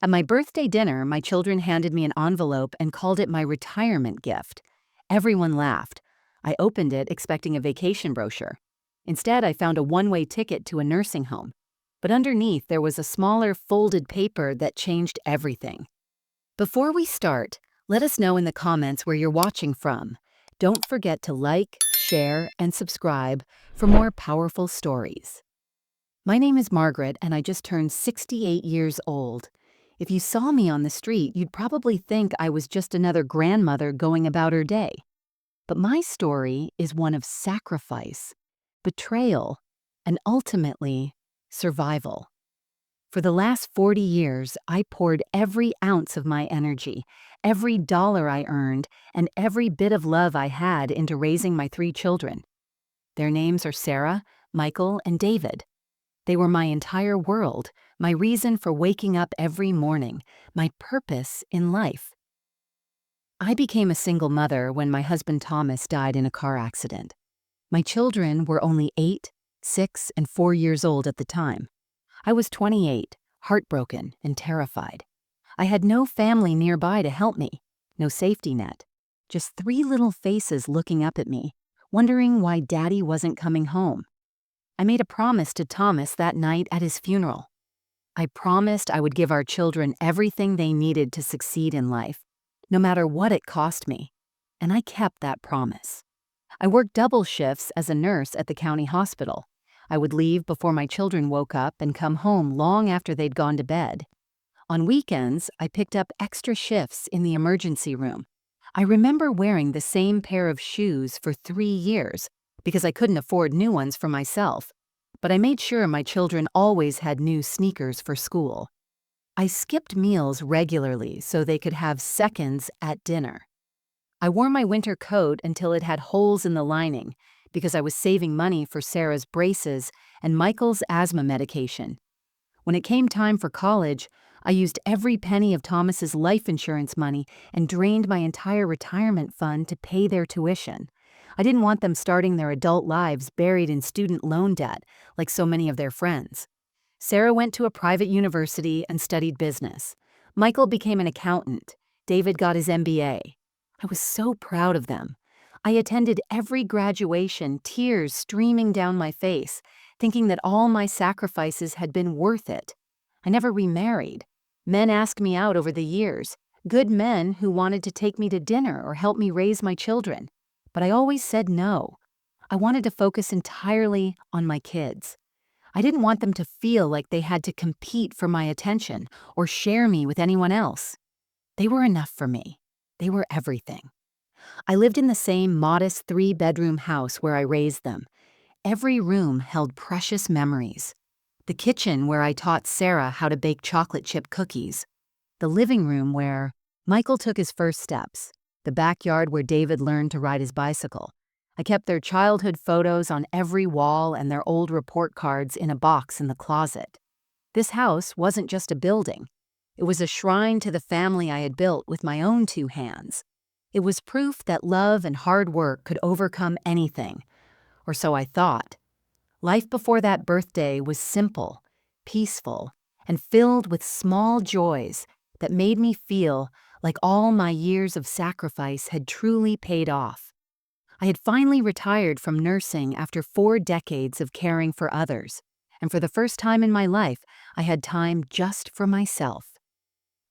At my birthday dinner, my children handed me an envelope and called it my retirement gift. Everyone laughed. I opened it expecting a vacation brochure. Instead, I found a one-way ticket to a nursing home. But underneath, there was a smaller folded paper that changed everything. Before we start, let us know in the comments where you're watching from. Don't forget to like, share, and subscribe for more powerful stories. My name is Margaret, and I just turned 68 years old. If you saw me on the street, you'd probably think I was just another grandmother going about her day. But my story is one of sacrifice, betrayal, and ultimately, survival. For the last 40 years, I poured every ounce of my energy, every dollar I earned, and every bit of love I had into raising my 3 children. Their names are Sarah, Michael, and David. They were my entire world, my reason for waking up every morning, my purpose in life. I became a single mother when my husband Thomas died in a car accident. My children were only 8, 6, and 4 years old at the time. I was 28, heartbroken and terrified. I had no family nearby to help me, no safety net, just 3 little faces looking up at me, wondering why Daddy wasn't coming home. I made a promise to Thomas that night at his funeral. I promised I would give our children everything they needed to succeed in life, no matter what it cost me, and I kept that promise. I worked double shifts as a nurse at the county hospital. I would leave before my children woke up and come home long after they'd gone to bed. On weekends, I picked up extra shifts in the emergency room. I remember wearing the same pair of shoes for 3 years because I couldn't afford new ones for myself, but I made sure my children always had new sneakers for school. I skipped meals regularly so they could have seconds at dinner. I wore my winter coat until it had holes in the lining because I was saving money for Sarah's braces and Michael's asthma medication. When it came time for college, I used every penny of Thomas's life insurance money and drained my entire retirement fund to pay their tuition. I didn't want them starting their adult lives buried in student loan debt like so many of their friends. Sarah went to a private university and studied business. Michael became an accountant. David got his MBA. I was so proud of them. I attended every graduation, tears streaming down my face, thinking that all my sacrifices had been worth it. I never remarried. Men asked me out over the years, good men who wanted to take me to dinner or help me raise my children. But I always said no. I wanted to focus entirely on my kids. I didn't want them to feel like they had to compete for my attention or share me with anyone else. They were enough for me. They were everything. I lived in the same modest 3-bedroom house where I raised them. Every room held precious memories. The kitchen where I taught Sarah how to bake chocolate chip cookies. The living room where Michael took his first steps. The backyard where David learned to ride his bicycle. I kept their childhood photos on every wall and their old report cards in a box in the closet. This house wasn't just a building. It was a shrine to the family I had built with my own 2 hands. It was proof that love and hard work could overcome anything, or so I thought. Life before that birthday was simple, peaceful, and filled with small joys that made me feel like all my years of sacrifice had truly paid off. I had finally retired from nursing after 4 decades of caring for others, and for the first time in my life, I had time just for myself.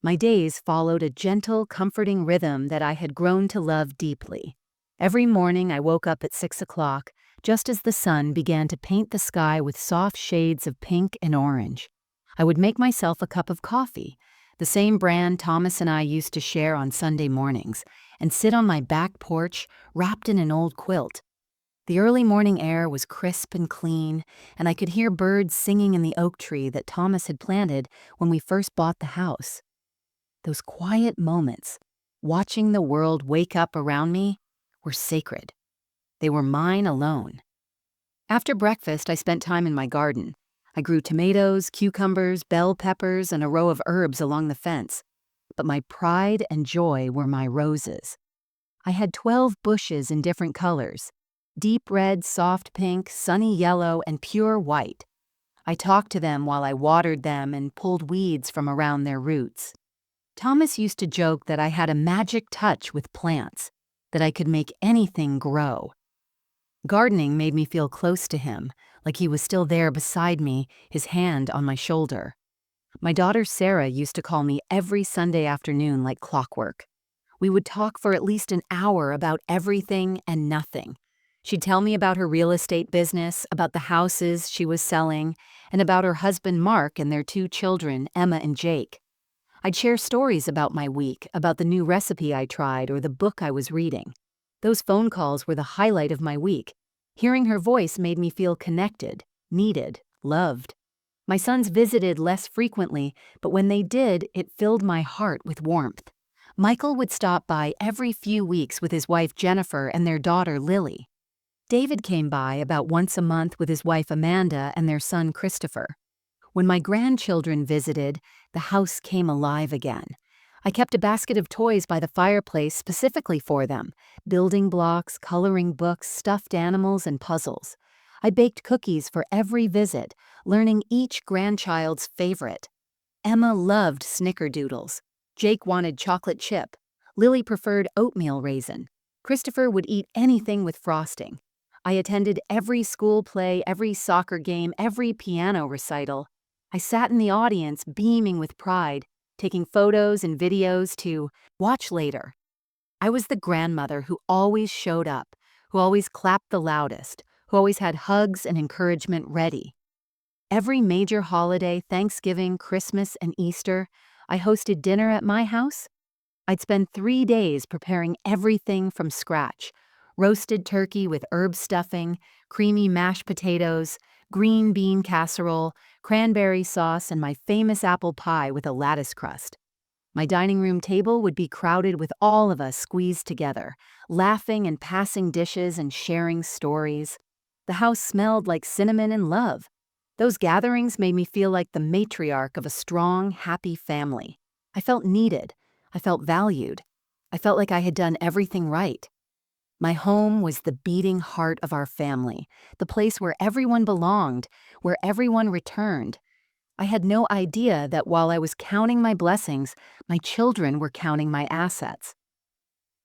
My days followed a gentle, comforting rhythm that I had grown to love deeply. Every morning I woke up at 6 o'clock, just as the sun began to paint the sky with soft shades of pink and orange. I would make myself a cup of coffee, the same brand Thomas and I used to share on Sunday mornings, and sit on my back porch wrapped in an old quilt. The early morning air was crisp and clean, and I could hear birds singing in the oak tree that Thomas had planted when we first bought the house. Those quiet moments, watching the world wake up around me, were sacred. They were mine alone. After breakfast, I spent time in my garden. I grew tomatoes, cucumbers, bell peppers, and a row of herbs along the fence. But my pride and joy were my roses. I had 12 bushes in different colors: deep red, soft pink, sunny yellow, and pure white. I talked to them while I watered them and pulled weeds from around their roots. Thomas used to joke that I had a magic touch with plants, that I could make anything grow. Gardening made me feel close to him, like he was still there beside me, his hand on my shoulder. My daughter Sarah used to call me every Sunday afternoon like clockwork. We would talk for at least an hour about everything and nothing. She'd tell me about her real estate business, about the houses she was selling, and about her husband Mark and their 2 children, Emma and Jake. I'd share stories about my week, about the new recipe I tried or the book I was reading. Those phone calls were the highlight of my week. Hearing her voice made me feel connected, needed, loved. My sons visited less frequently, but when they did, it filled my heart with warmth. Michael would stop by every few weeks with his wife Jennifer and their daughter Lily. David came by about once a month with his wife Amanda and their son Christopher. When my grandchildren visited, the house came alive again. I kept a basket of toys by the fireplace specifically for them: building blocks, coloring books, stuffed animals, and puzzles. I baked cookies for every visit, learning each grandchild's favorite. Emma loved snickerdoodles. Jake wanted chocolate chip. Lily preferred oatmeal raisin. Christopher would eat anything with frosting. I attended every school play, every soccer game, every piano recital. I sat in the audience beaming with pride, taking photos and videos to watch later. I was the grandmother who always showed up, who always clapped the loudest, who always had hugs and encouragement ready. Every major holiday, Thanksgiving, Christmas, and Easter, I hosted dinner at my house. I'd spend 3 days preparing everything from scratch: roasted turkey with herb stuffing, creamy mashed potatoes, green bean casserole, cranberry sauce, and my famous apple pie with a lattice crust. My dining room table would be crowded with all of us squeezed together, laughing and passing dishes and sharing stories. The house smelled like cinnamon and love. Those gatherings made me feel like the matriarch of a strong, happy family. I felt needed. I felt valued. I felt like I had done everything right. My home was the beating heart of our family, the place where everyone belonged, where everyone returned. I had no idea that while I was counting my blessings, my children were counting my assets.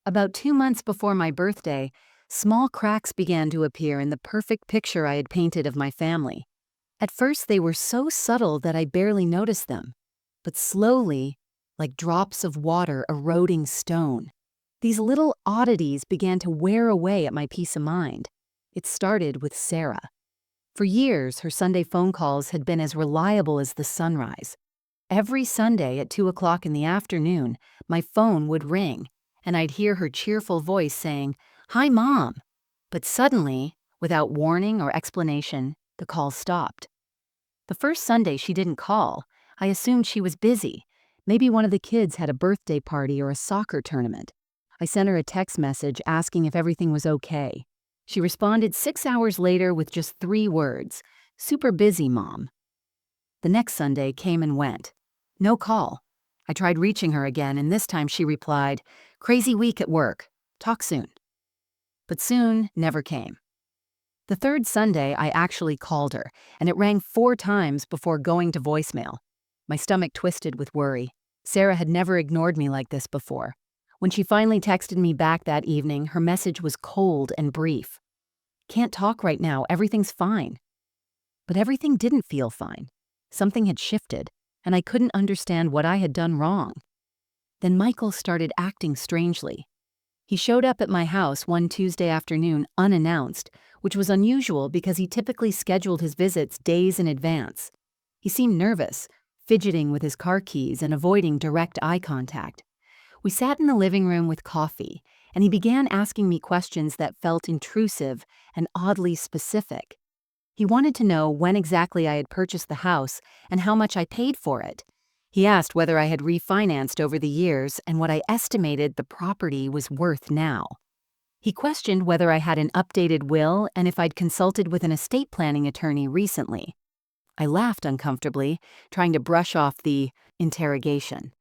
About 2 months before my birthday, small cracks began to appear in the perfect picture I had painted of my family. At first, they were so subtle that I barely noticed them, but slowly, like drops of water eroding stone, these little oddities began to wear away at my peace of mind. It started with Sarah. For years, her Sunday phone calls had been as reliable as the sunrise. Every Sunday at 2 o'clock in the afternoon, my phone would ring, and I'd hear her cheerful voice saying, "Hi, Mom." But suddenly, without warning or explanation, the call stopped. The first Sunday she didn't call, I assumed she was busy. Maybe one of the kids had a birthday party or a soccer tournament. I sent her a text message asking if everything was okay. She responded 6 hours later with just 3 words: "Super busy, Mom." The next Sunday came and went. No call. I tried reaching her again, and this time she replied, "Crazy week at work. Talk soon." But soon never came. The third Sunday, I actually called her, and it rang 4 times before going to voicemail. My stomach twisted with worry. Sarah had never ignored me like this before. When she finally texted me back that evening, her message was cold and brief. "Can't talk right now, everything's fine." But everything didn't feel fine. Something had shifted, and I couldn't understand what I had done wrong. Then Michael started acting strangely. He showed up at my house one Tuesday afternoon unannounced, which was unusual because he typically scheduled his visits days in advance. He seemed nervous, fidgeting with his car keys and avoiding direct eye contact. We sat in the living room with coffee, and he began asking me questions that felt intrusive and oddly specific. He wanted to know when exactly I had purchased the house and how much I paid for it. He asked whether I had refinanced over the years and what I estimated the property was worth now. He questioned whether I had an updated will and if I'd consulted with an estate planning attorney recently. I laughed uncomfortably, trying to brush off the interrogation.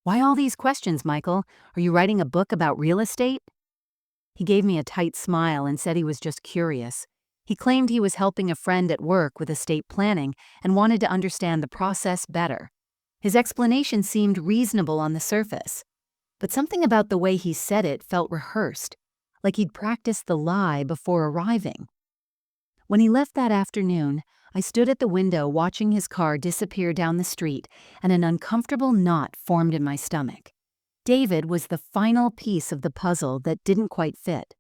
"Why all these questions, Michael? Are you writing a book about real estate?" He gave me a tight smile and said he was just curious. He claimed he was helping a friend at work with estate planning and wanted to understand the process better. His explanation seemed reasonable on the surface, but something about the way he said it felt rehearsed, like he'd practiced the lie before arriving. When he left that afternoon, I stood at the window watching his car disappear down the street, and an uncomfortable knot formed in my stomach. David was the final piece of the puzzle that didn't quite fit.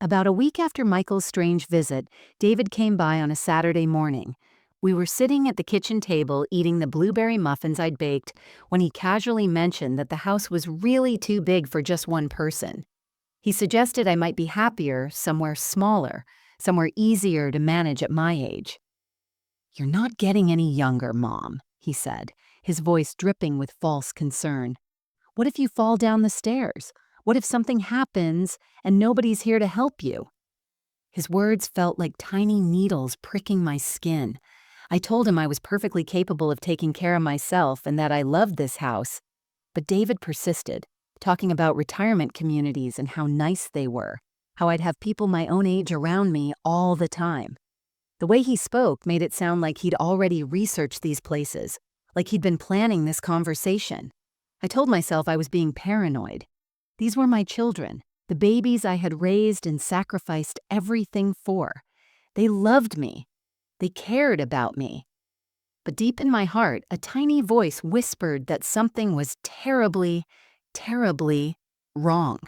About a week after Michael's strange visit, David came by on a Saturday morning. We were sitting at the kitchen table eating the blueberry muffins I'd baked when he casually mentioned that the house was really too big for just one person. He suggested I might be happier somewhere smaller, somewhere easier to manage at my age. "You're not getting any younger, Mom," he said, his voice dripping with false concern. "What if you fall down the stairs? What if something happens and nobody's here to help you?" His words felt like tiny needles pricking my skin. I told him I was perfectly capable of taking care of myself and that I loved this house. But David persisted, talking about retirement communities and how nice they were, how I'd have people my own age around me all the time. The way he spoke made it sound like he'd already researched these places, like he'd been planning this conversation. I told myself I was being paranoid. These were my children, the babies I had raised and sacrificed everything for. They loved me. They cared about me. But deep in my heart, a tiny voice whispered that something was terribly, terribly wrong.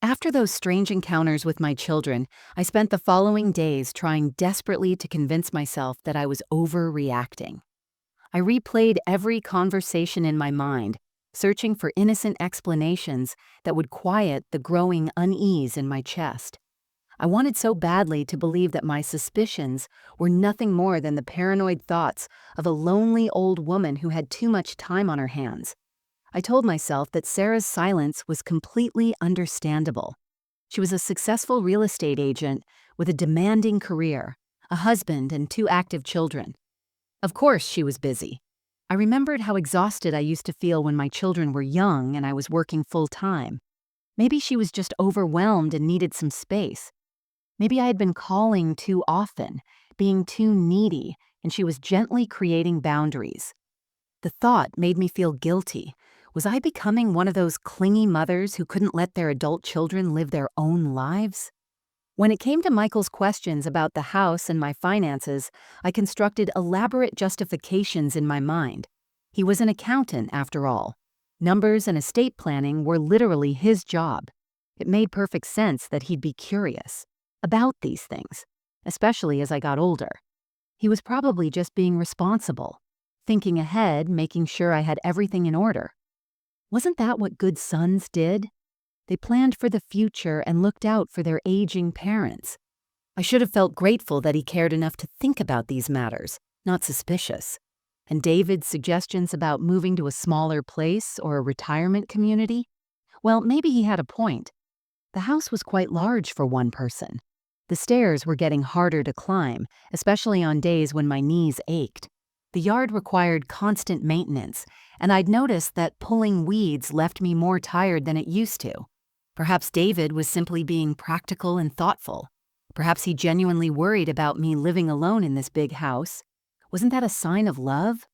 After those strange encounters with my children, I spent the following days trying desperately to convince myself that I was overreacting. I replayed every conversation in my mind, searching for innocent explanations that would quiet the growing unease in my chest. I wanted so badly to believe that my suspicions were nothing more than the paranoid thoughts of a lonely old woman who had too much time on her hands. I told myself that Sarah's silence was completely understandable. She was a successful real estate agent with a demanding career, a husband, and 2 active children. Of course she was busy. I remembered how exhausted I used to feel when my children were young and I was working full-time. Maybe she was just overwhelmed and needed some space. Maybe I had been calling too often, being too needy, and she was gently creating boundaries. The thought made me feel guilty. Was I becoming one of those clingy mothers who couldn't let their adult children live their own lives? When it came to Michael's questions about the house and my finances, I constructed elaborate justifications in my mind. He was an accountant, after all. Numbers and estate planning were literally his job. It made perfect sense that he'd be curious about these things, especially as I got older. He was probably just being responsible, thinking ahead, making sure I had everything in order. Wasn't that what good sons did? They planned for the future and looked out for their aging parents. I should have felt grateful that he cared enough to think about these matters, not suspicious. And David's suggestions about moving to a smaller place or a retirement community? Well, maybe he had a point. The house was quite large for one person. The stairs were getting harder to climb, especially on days when my knees ached. The yard required constant maintenance, and I'd noticed that pulling weeds left me more tired than it used to. Perhaps David was simply being practical and thoughtful. Perhaps he genuinely worried about me living alone in this big house. Wasn't that a sign of love?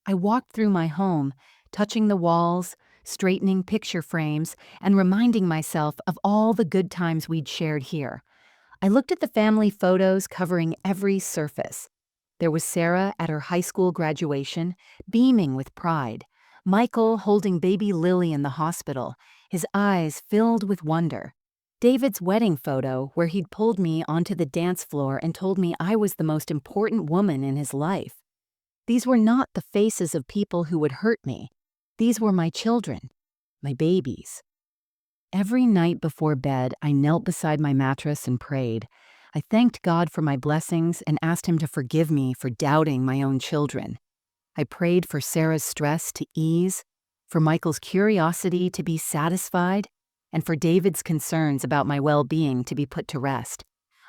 I walked through my home, touching the walls, straightening picture frames, and reminding myself of all the good times we'd shared here. I looked at the family photos covering every surface. There was Sarah at her high school graduation, beaming with pride. Michael holding baby Lily in the hospital, his eyes filled with wonder. David's wedding photo, where he'd pulled me onto the dance floor and told me I was the most important woman in his life. These were not the faces of people who would hurt me. These were my children, my babies. Every night before bed, I knelt beside my mattress and prayed. I thanked God for my blessings and asked him to forgive me for doubting my own children. I prayed for Sarah's stress to ease, for Michael's curiosity to be satisfied, and for David's concerns about my well-being to be put to rest.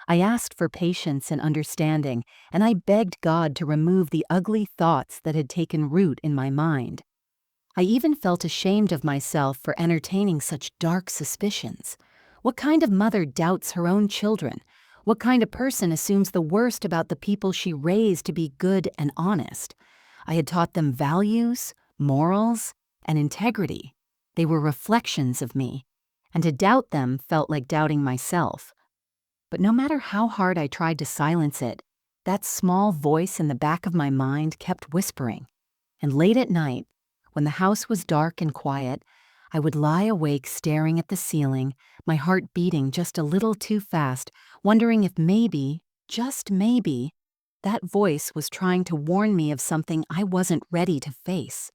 I asked for patience and understanding, and I begged God to remove the ugly thoughts that had taken root in my mind. I even felt ashamed of myself for entertaining such dark suspicions. What kind of mother doubts her own children? What kind of person assumes the worst about the people she raised to be good and honest? I had taught them values, morals, and integrity. They were reflections of me, and to doubt them felt like doubting myself. But no matter how hard I tried to silence it, that small voice in the back of my mind kept whispering. And late at night, when the house was dark and quiet, I would lie awake staring at the ceiling, my heart beating just a little too fast, wondering if maybe, just maybe, that voice was trying to warn me of something I wasn't ready to face.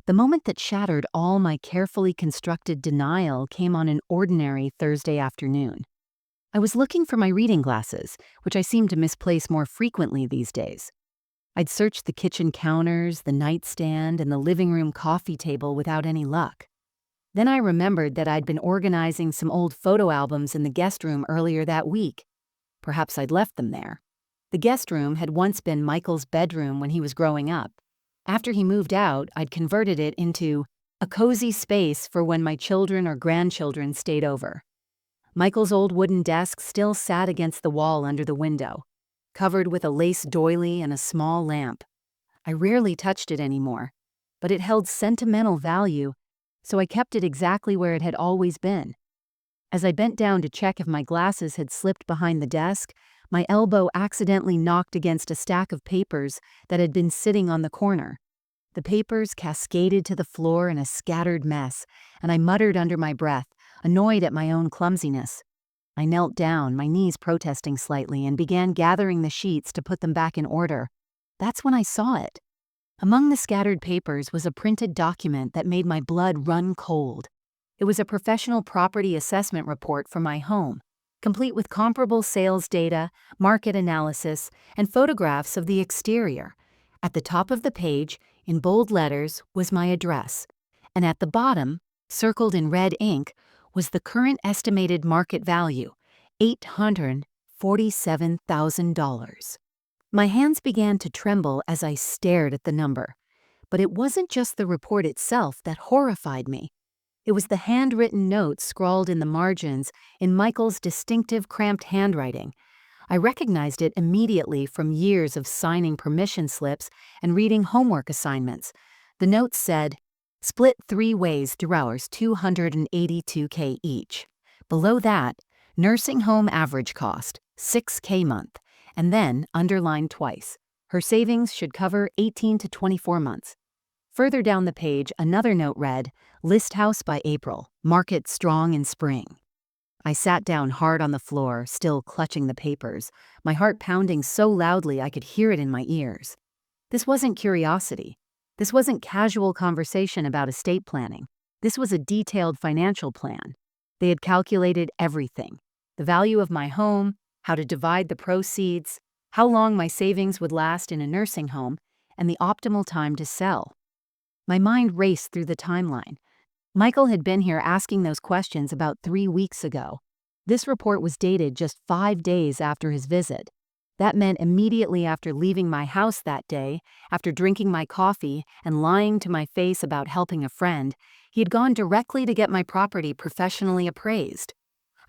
The moment that shattered all my carefully constructed denial came on an ordinary Thursday afternoon. I was looking for my reading glasses, which I seem to misplace more frequently these days. I'd searched the kitchen counters, the nightstand, and the living room coffee table without any luck. Then I remembered that I'd been organizing some old photo albums in the guest room earlier that week. Perhaps I'd left them there. The guest room had once been Michael's bedroom when he was growing up. After he moved out, I'd converted it into a cozy space for when my children or grandchildren stayed over. Michael's old wooden desk still sat against the wall under the window, covered with a lace doily and a small lamp. I rarely touched it anymore, but it held sentimental value, so I kept it exactly where it had always been. As I bent down to check if my glasses had slipped behind the desk, my elbow accidentally knocked against a stack of papers that had been sitting on the corner. The papers cascaded to the floor in a scattered mess, and I muttered under my breath, annoyed at my own clumsiness. I knelt down, my knees protesting slightly, and began gathering the sheets to put them back in order. That's when I saw it. Among the scattered papers was a printed document that made my blood run cold. It was a professional property assessment report for my home, complete with comparable sales data, market analysis, and photographs of the exterior. At the top of the page, in bold letters, was my address, and at the bottom, circled in red ink, was the current estimated market value, $847,000. My hands began to tremble as I stared at the number. But it wasn't just the report itself that horrified me. It was the handwritten notes scrawled in the margins in Michael's distinctive cramped handwriting. I recognized it immediately from years of signing permission slips and reading homework assignments. The notes said, "Split 3 ways through hours, $282K each." Below that, nursing home average cost, $6K month, and then, underlined twice, her savings should cover 18 to 24 months. Further down the page, another note read, "List house by April, market strong in spring." I sat down hard on the floor, still clutching the papers, my heart pounding so loudly I could hear it in my ears. This wasn't curiosity. This wasn't casual conversation about estate planning. This was a detailed financial plan. They had calculated everything: the value of my home, how to divide the proceeds, how long my savings would last in a nursing home, and the optimal time to sell. My mind raced through the timeline. Michael had been here asking those questions about 3 weeks ago. This report was dated just 5 days after his visit. That meant immediately after leaving my house that day, after drinking my coffee and lying to my face about helping a friend, he had gone directly to get my property professionally appraised.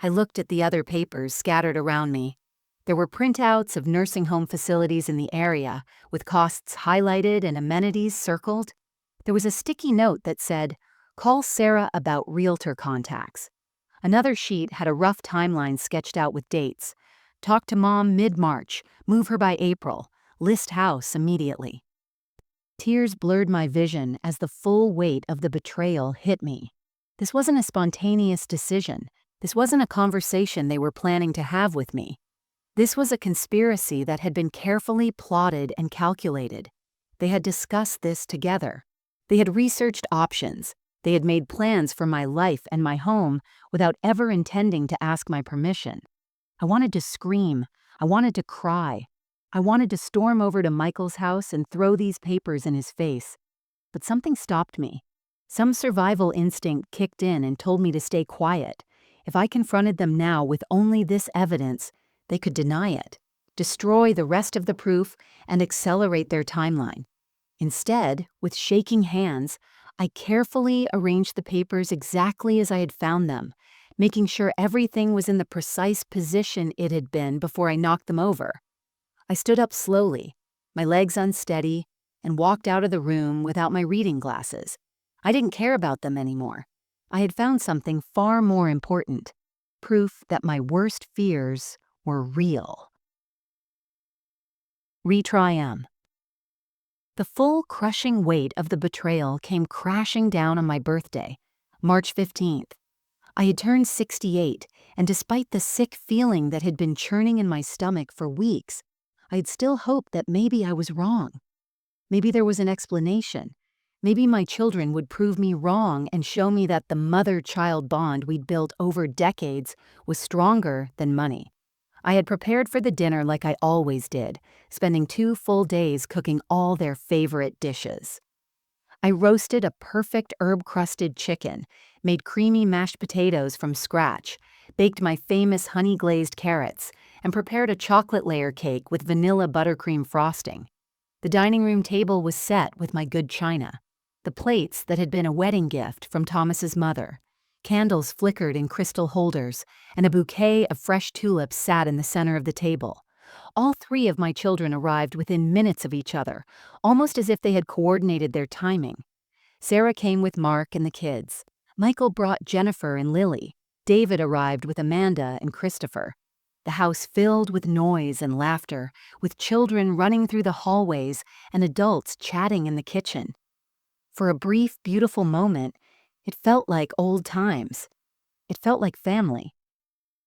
I looked at the other papers scattered around me. There were printouts of nursing home facilities in the area, with costs highlighted and amenities circled. There was a sticky note that said, "Call Sarah about realtor contacts." Another sheet had a rough timeline sketched out with dates. "Talk to mom mid-March, move her by April, list house immediately." Tears blurred my vision as the full weight of the betrayal hit me. This wasn't a spontaneous decision. This wasn't a conversation they were planning to have with me. This was a conspiracy that had been carefully plotted and calculated. They had discussed this together. They had researched options. They had made plans for my life and my home without ever intending to ask my permission. I wanted to scream. I wanted to cry. I wanted to storm over to Michael's house and throw these papers in his face. But something stopped me. Some survival instinct kicked in and told me to stay quiet. If I confronted them now with only this evidence, they could deny it, destroy the rest of the proof, and accelerate their timeline. Instead, with shaking hands, I carefully arranged the papers exactly as I had found them, making sure everything was in the precise position it had been before I knocked them over. I stood up slowly, my legs unsteady, and walked out of the room without my reading glasses. I didn't care about them anymore. I had found something far more important, proof that my worst fears were real. Retry M. The full crushing weight of the betrayal came crashing down on my birthday, March 15th. I had turned 68, and despite the sick feeling that had been churning in my stomach for weeks, I had still hoped that maybe I was wrong. Maybe there was an explanation. Maybe my children would prove me wrong and show me that the mother-child bond we'd built over decades was stronger than money. I had prepared for the dinner like I always did, spending 2 full days cooking all their favorite dishes. I roasted a perfect herb-crusted chicken, made creamy mashed potatoes from scratch, baked my famous honey-glazed carrots, and prepared a chocolate layer cake with vanilla buttercream frosting. The dining room table was set with my good china, the plates that had been a wedding gift from Thomas's mother. Candles flickered in crystal holders, and a bouquet of fresh tulips sat in the center of the table. All 3 of my children arrived within minutes of each other, almost as if they had coordinated their timing. Sarah came with Mark and the kids. Michael brought Jennifer and Lily. David arrived with Amanda and Christopher. The house filled with noise and laughter, with children running through the hallways and adults chatting in the kitchen. For a brief, beautiful moment, it felt like old times. It felt like family.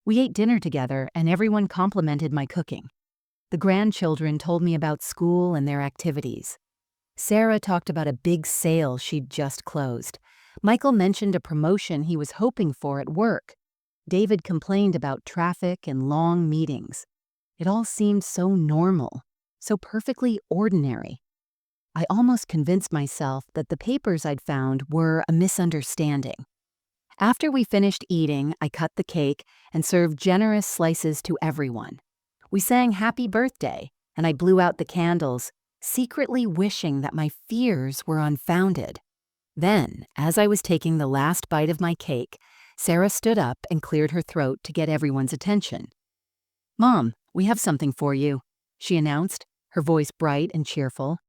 We ate dinner together, and everyone complimented my cooking. The grandchildren told me about school and their activities. Sarah talked about a big sale she'd just closed. Michael mentioned a promotion he was hoping for at work. David complained about traffic and long meetings. It all seemed so normal, so perfectly ordinary. I almost convinced myself that the papers I'd found were a misunderstanding. After we finished eating, I cut the cake and served generous slices to everyone. We sang Happy Birthday, and I blew out the candles, secretly wishing that my fears were unfounded. Then, as I was taking the last bite of my cake, Sarah stood up and cleared her throat to get everyone's attention. "Mom, we have something for you," she announced, her voice bright and cheerful.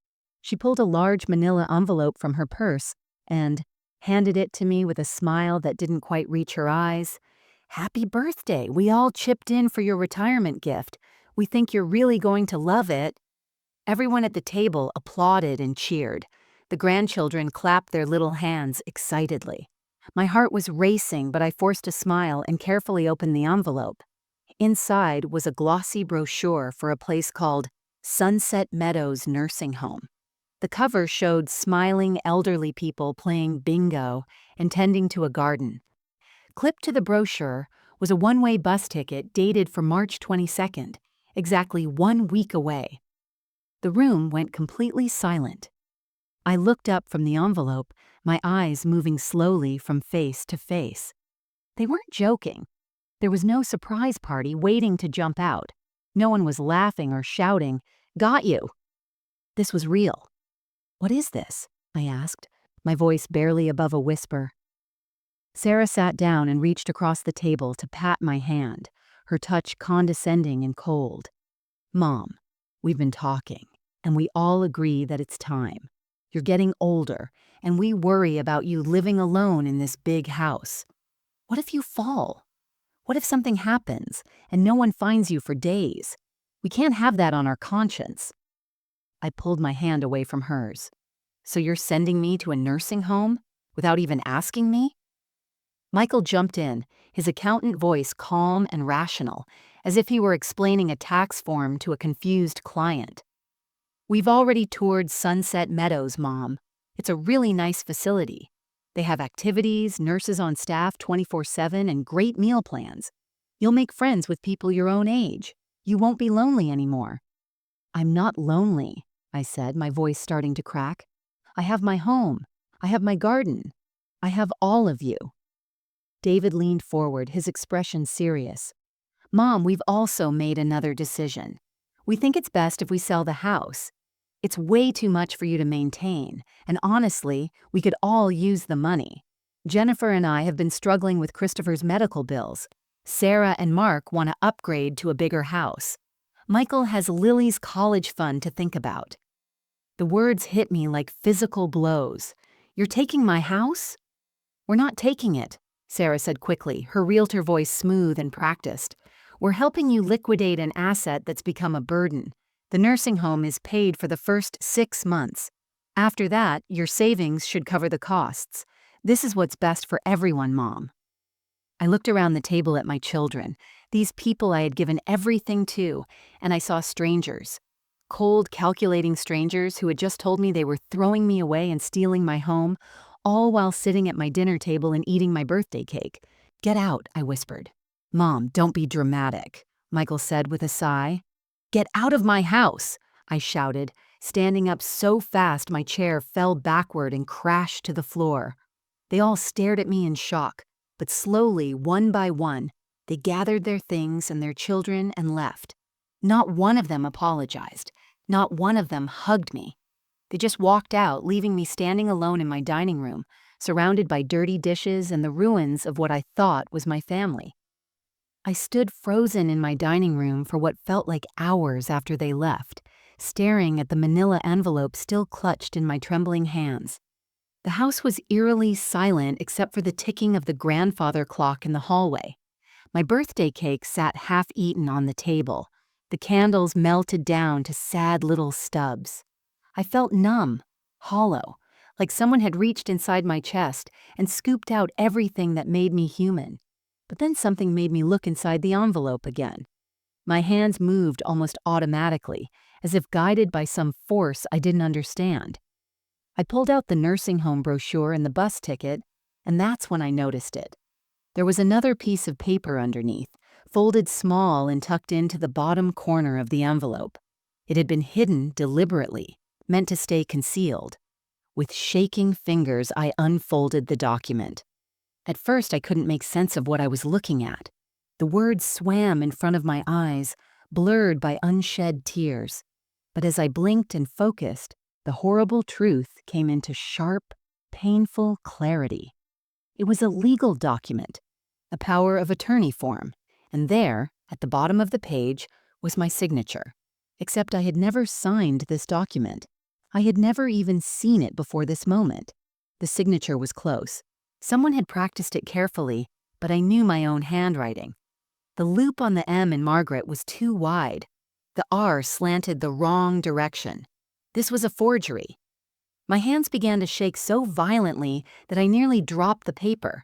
She pulled a large manila envelope from her purse and handed it to me with a smile that didn't quite reach her eyes. "Happy birthday! We all chipped in for your retirement gift. We think you're really going to love it." Everyone at the table applauded and cheered. The grandchildren clapped their little hands excitedly. My heart was racing, but I forced a smile and carefully opened the envelope. Inside was a glossy brochure for a place called Sunset Meadows Nursing Home. The cover showed smiling elderly people playing bingo and tending to a garden. Clipped to the brochure was a one-way bus ticket dated for March 22nd, exactly 1 week away. The room went completely silent. I looked up from the envelope, my eyes moving slowly from face to face. They weren't joking. There was no surprise party waiting to jump out. No one was laughing or shouting, "Got you!" This was real. "What is this?" I asked, my voice barely above a whisper. Sarah sat down and reached across the table to pat my hand, her touch condescending and cold. "Mom, we've been talking, and we all agree that it's time. You're getting older, and we worry about you living alone in this big house. What if you fall? What if something happens, and no one finds you for days? We can't have that on our conscience." I pulled my hand away from hers. "So you're sending me to a nursing home without even asking me?" Michael jumped in, his accountant voice calm and rational, as if he were explaining a tax form to a confused client. "We've already toured Sunset Meadows, Mom. It's a really nice facility. They have activities, nurses on staff 24/7, and great meal plans. You'll make friends with people your own age. You won't be lonely anymore." "I'm not lonely," I said, my voice starting to crack. "I have my home. I have my garden. I have all of you." David leaned forward, his expression serious. "Mom, we've also made another decision. We think it's best if we sell the house. It's way too much for you to maintain, and honestly, we could all use the money. Jennifer and I have been struggling with Christopher's medical bills. Sarah and Mark want to upgrade to a bigger house. Michael has Lily's college fund to think about. The words hit me like physical blows. You're taking my house? We're not taking it, Sarah said quickly, her realtor voice smooth and practiced. We're helping you liquidate an asset that's become a burden. The nursing home is paid for the first 6 months. After that, your savings should cover the costs. This is what's best for everyone, Mom. I looked around the table at my children, these people I had given everything to, and I saw strangers. Cold, calculating strangers who had just told me they were throwing me away and stealing my home, all while sitting at my dinner table and eating my birthday cake. Get out, I whispered. Mom, don't be dramatic, Michael said with a sigh. Get out of my house, I shouted, standing up so fast my chair fell backward and crashed to the floor. They all stared at me in shock, but slowly, one by one, they gathered their things and their children and left. Not one of them apologized. Not one of them hugged me. They just walked out, leaving me standing alone in my dining room, surrounded by dirty dishes and the ruins of what I thought was my family. I stood frozen in my dining room for what felt like hours after they left, staring at the manila envelope still clutched in my trembling hands. The house was eerily silent except for the ticking of the grandfather clock in the hallway. My birthday cake sat half-eaten on the table. The candles melted down to sad little stubs. I felt numb, hollow, like someone had reached inside my chest and scooped out everything that made me human. But then something made me look inside the envelope again. My hands moved almost automatically, as if guided by some force I didn't understand. I pulled out the nursing home brochure and the bus ticket, and that's when I noticed it. There was another piece of paper underneath, folded small and tucked into the bottom corner of the envelope. It had been hidden deliberately, meant to stay concealed. With shaking fingers, I unfolded the document. At first, I couldn't make sense of what I was looking at. The words swam in front of my eyes, blurred by unshed tears. But as I blinked and focused, the horrible truth came into sharp, painful clarity. It was a legal document, a power of attorney form, and there, at the bottom of the page, was my signature. Except I had never signed this document. I had never even seen it before this moment. The signature was close. Someone had practiced it carefully, but I knew my own handwriting. The loop on the M in Margaret was too wide. The R slanted the wrong direction. This was a forgery. My hands began to shake so violently that I nearly dropped the paper.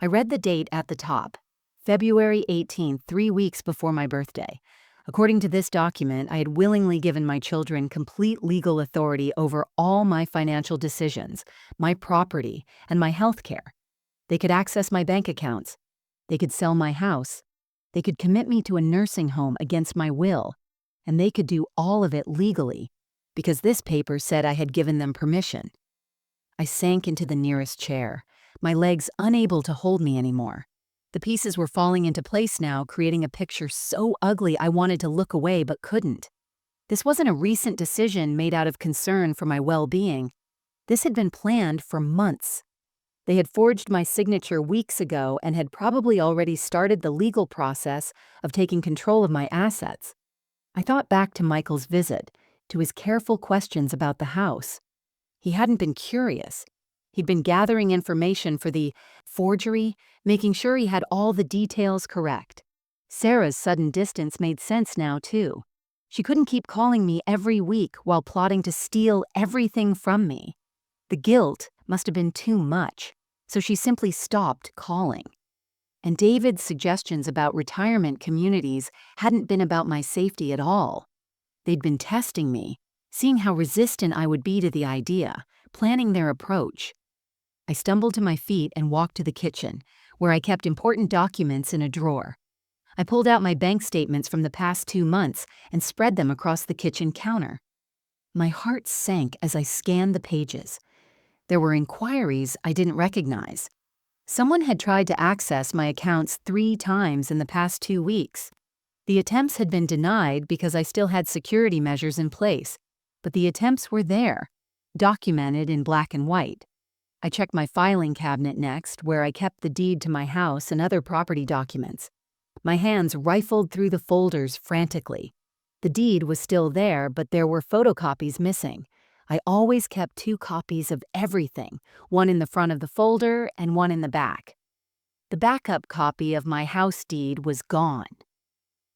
I read the date at the top, February 18th, 3 weeks before my birthday. According to this document, I had willingly given my children complete legal authority over all my financial decisions, my property, and my health care. They could access my bank accounts. They could sell my house. They could commit me to a nursing home against my will. And they could do all of it legally, because this paper said I had given them permission. I sank into the nearest chair, my legs unable to hold me anymore. The pieces were falling into place now, creating a picture so ugly I wanted to look away but couldn't. This wasn't a recent decision made out of concern for my well-being. This had been planned for months. They had forged my signature weeks ago and had probably already started the legal process of taking control of my assets. I thought back to Michael's visit, to his careful questions about the house. He hadn't been curious. He'd been gathering information for the forgery, making sure he had all the details correct. Sarah's sudden distance made sense now, too. She couldn't keep calling me every week while plotting to steal everything from me. The guilt must have been too much, so she simply stopped calling. And David's suggestions about retirement communities hadn't been about my safety at all. They'd been testing me, seeing how resistant I would be to the idea, planning their approach. I stumbled to my feet and walked to the kitchen, where I kept important documents in a drawer. I pulled out my bank statements from the past 2 months and spread them across the kitchen counter. My heart sank as I scanned the pages. There were inquiries I didn't recognize. Someone had tried to access my accounts 3 times in the past 2 weeks. The attempts had been denied because I still had security measures in place, but the attempts were there, documented in black and white. I checked my filing cabinet next, where I kept the deed to my house and other property documents. My hands rifled through the folders frantically. The deed was still there, but there were photocopies missing. I always kept 2 copies of everything, one in the front of the folder and one in the back. The backup copy of my house deed was gone.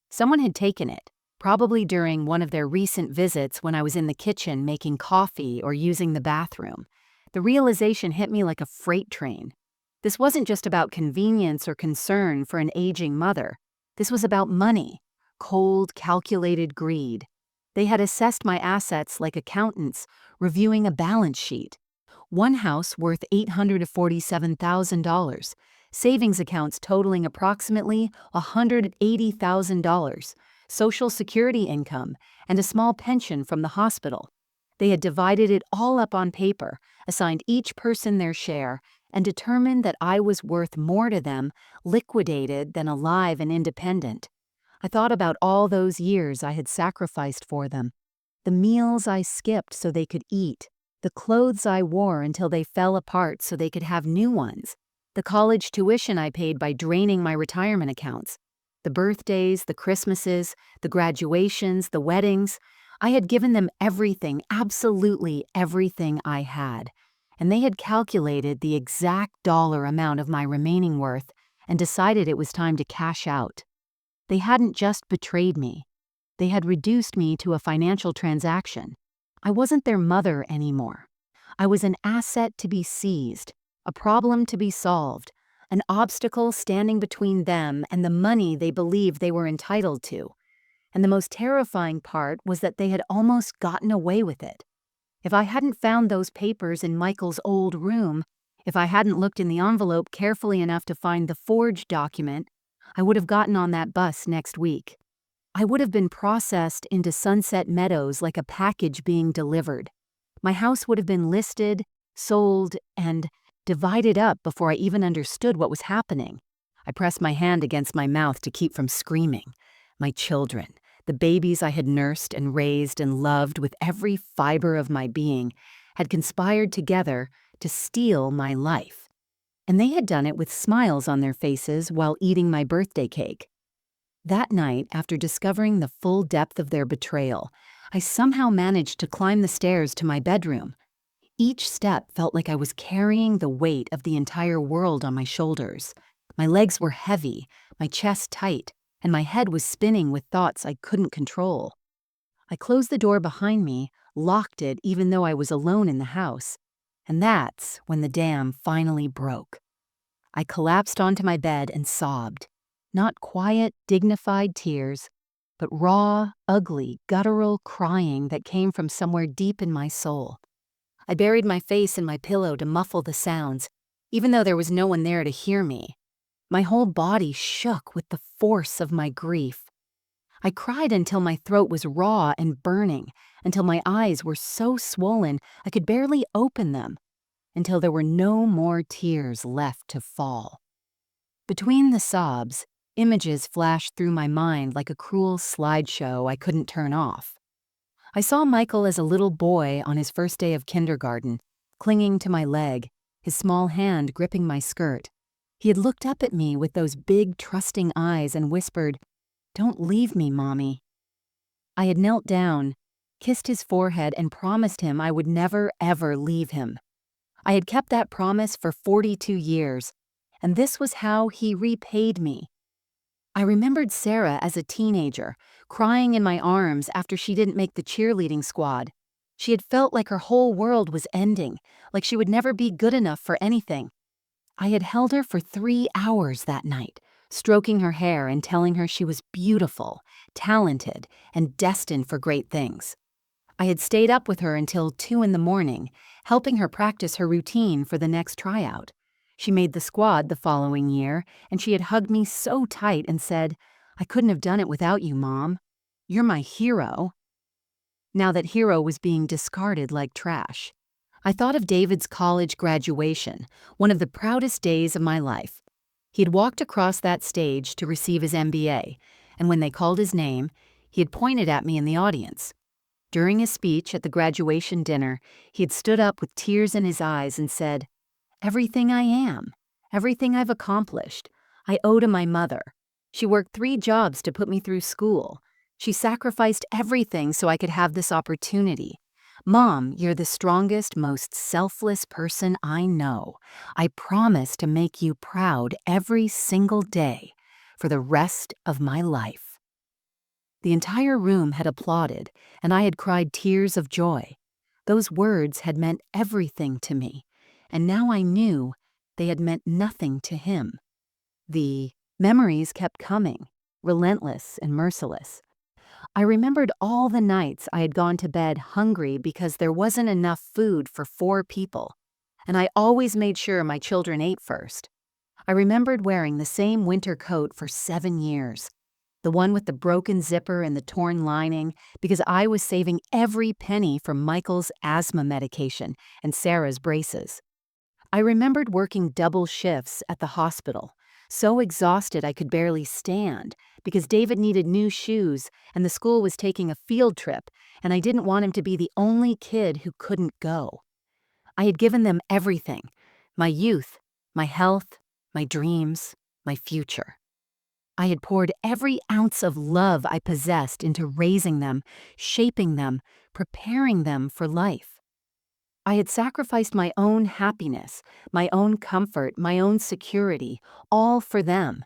Someone had taken it, probably during one of their recent visits when I was in the kitchen making coffee or using the bathroom. The realization hit me like a freight train. This wasn't just about convenience or concern for an aging mother. This was about money, cold, calculated greed. They had assessed my assets like accountants reviewing a balance sheet. One house worth $847,000, savings accounts totaling approximately $180,000, Social Security income, and a small pension from the hospital. They had divided it all up on paper, assigned each person their share, and determined that I was worth more to them liquidated than alive and independent. I thought about all those years I had sacrificed for them, the meals I skipped so they could eat, the clothes I wore until they fell apart so they could have new ones, the college tuition I paid by draining my retirement accounts, the birthdays, the Christmases, the graduations, the weddings. I had given them everything, absolutely everything I had, and they had calculated the exact dollar amount of my remaining worth and decided it was time to cash out. They hadn't just betrayed me. They had reduced me to a financial transaction. I wasn't their mother anymore. I was an asset to be seized, a problem to be solved, an obstacle standing between them and the money they believed they were entitled to. And the most terrifying part was that they had almost gotten away with it. If I hadn't found those papers in Michael's old room, if I hadn't looked in the envelope carefully enough to find the forged document, I would have gotten on that bus next week. I would have been processed into Sunset Meadows like a package being delivered. My house would have been listed, sold, and divided up before I even understood what was happening. I pressed my hand against my mouth to keep from screaming. My children, the babies I had nursed and raised and loved with every fiber of my being, had conspired together to steal my life. And they had done it with smiles on their faces while eating my birthday cake. That night, after discovering the full depth of their betrayal, I somehow managed to climb the stairs to my bedroom. Each step felt like I was carrying the weight of the entire world on my shoulders. My legs were heavy, my chest tight, and my head was spinning with thoughts I couldn't control. I closed the door behind me, locked it even though I was alone in the house. And that's when the dam finally broke. I collapsed onto my bed and sobbed. Not quiet, dignified tears, but raw, ugly, guttural crying that came from somewhere deep in my soul. I buried my face in my pillow to muffle the sounds, even though there was no one there to hear me. My whole body shook with the force of my grief. I cried until my throat was raw and burning, until my eyes were so swollen I could barely open them, until there were no more tears left to fall. Between the sobs, images flashed through my mind like a cruel slideshow I couldn't turn off. I saw Michael as a little boy on his first day of kindergarten, clinging to my leg, his small hand gripping my skirt. He had looked up at me with those big, trusting eyes and whispered, "Don't leave me, Mommy." I had knelt down, kissed his forehead, and promised him I would never, ever leave him. I had kept that promise for 42 years, and this was how he repaid me. I remembered Sarah as a teenager, crying in my arms after she didn't make the cheerleading squad. She had felt like her whole world was ending, like she would never be good enough for anything. I had held her for 3 hours that night, stroking her hair and telling her she was beautiful, talented, and destined for great things. I had stayed up with her until 2 in the morning, helping her practice her routine for the next tryout. She made the squad the following year, and she had hugged me so tight and said, "I couldn't have done it without you, Mom. You're my hero." Now that hero was being discarded like trash. I thought of David's college graduation, one of the proudest days of my life. He had walked across that stage to receive his MBA, and when they called his name, he had pointed at me in the audience. During his speech at the graduation dinner, he had stood up with tears in his eyes and said, Everything I am, everything I've accomplished, I owe to my mother. She worked 3 jobs to put me through school. She sacrificed everything so I could have this opportunity. Mom, you're the strongest, most selfless person I know. I promise to make you proud every single day for the rest of my life. The entire room had applauded, and I had cried tears of joy. Those words had meant everything to me, and now I knew they had meant nothing to him. The memories kept coming, relentless and merciless. I remembered all the nights I had gone to bed hungry because there wasn't enough food for 4 people, and I always made sure my children ate first. I remembered wearing the same winter coat for 7 years, the one with the broken zipper and the torn lining, because I was saving every penny for Michael's asthma medication and Sarah's braces. I remembered working double shifts at the hospital, so exhausted I could barely stand because David needed new shoes and the school was taking a field trip, and I didn't want him to be the only kid who couldn't go. I had given them everything: my youth, my health, my dreams, my future. I had poured every ounce of love I possessed into raising them, shaping them, preparing them for life. I had sacrificed my own happiness, my own comfort, my own security, all for them.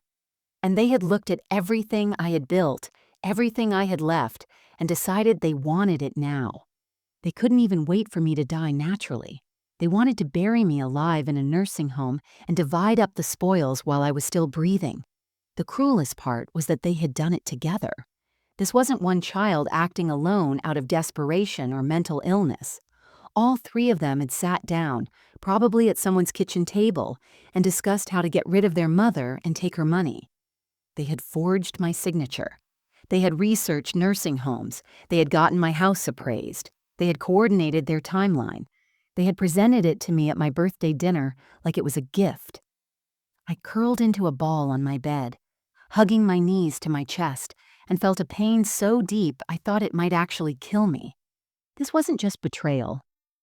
And they had looked at everything I had built, everything I had left, and decided they wanted it now. They couldn't even wait for me to die naturally. They wanted to bury me alive in a nursing home and divide up the spoils while I was still breathing. The cruelest part was that they had done it together. This wasn't one child acting alone out of desperation or mental illness. All 3 of them had sat down, probably at someone's kitchen table, and discussed how to get rid of their mother and take her money. They had forged my signature. They had researched nursing homes. They had gotten my house appraised. They had coordinated their timeline. They had presented it to me at my birthday dinner like it was a gift. I curled into a ball on my bed, hugging my knees to my chest, and felt a pain so deep I thought it might actually kill me. This wasn't just betrayal.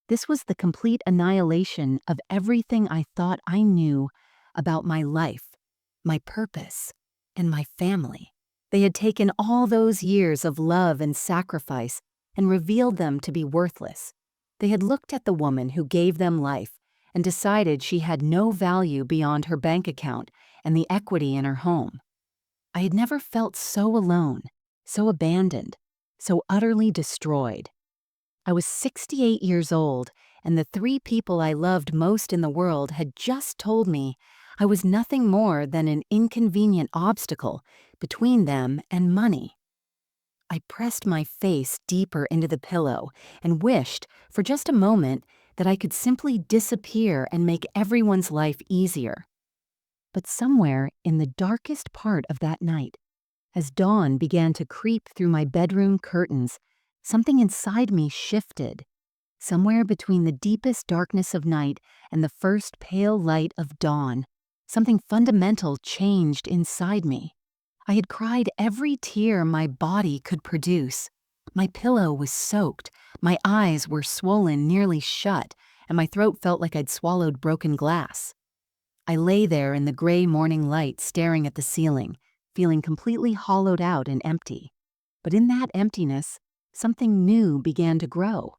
This was the complete annihilation of everything I thought I knew about my life, my purpose, and my family. They had taken all those years of love and sacrifice and revealed them to be worthless. They had looked at the woman who gave them life and decided she had no value beyond her bank account and the equity in her home. I had never felt so alone, so abandoned, so utterly destroyed. I was 68 years old, and the 3 people I loved most in the world had just told me I was nothing more than an inconvenient obstacle between them and money. I pressed my face deeper into the pillow and wished, for just a moment, that I could simply disappear and make everyone's life easier. But somewhere in the darkest part of that night, as dawn began to creep through my bedroom curtains, something inside me shifted. Somewhere between the deepest darkness of night and the first pale light of dawn, something fundamental changed inside me. I had cried every tear my body could produce. My pillow was soaked, my eyes were swollen nearly shut, and my throat felt like I'd swallowed broken glass. I lay there in the gray morning light staring at the ceiling, feeling completely hollowed out and empty. But in that emptiness, something new began to grow.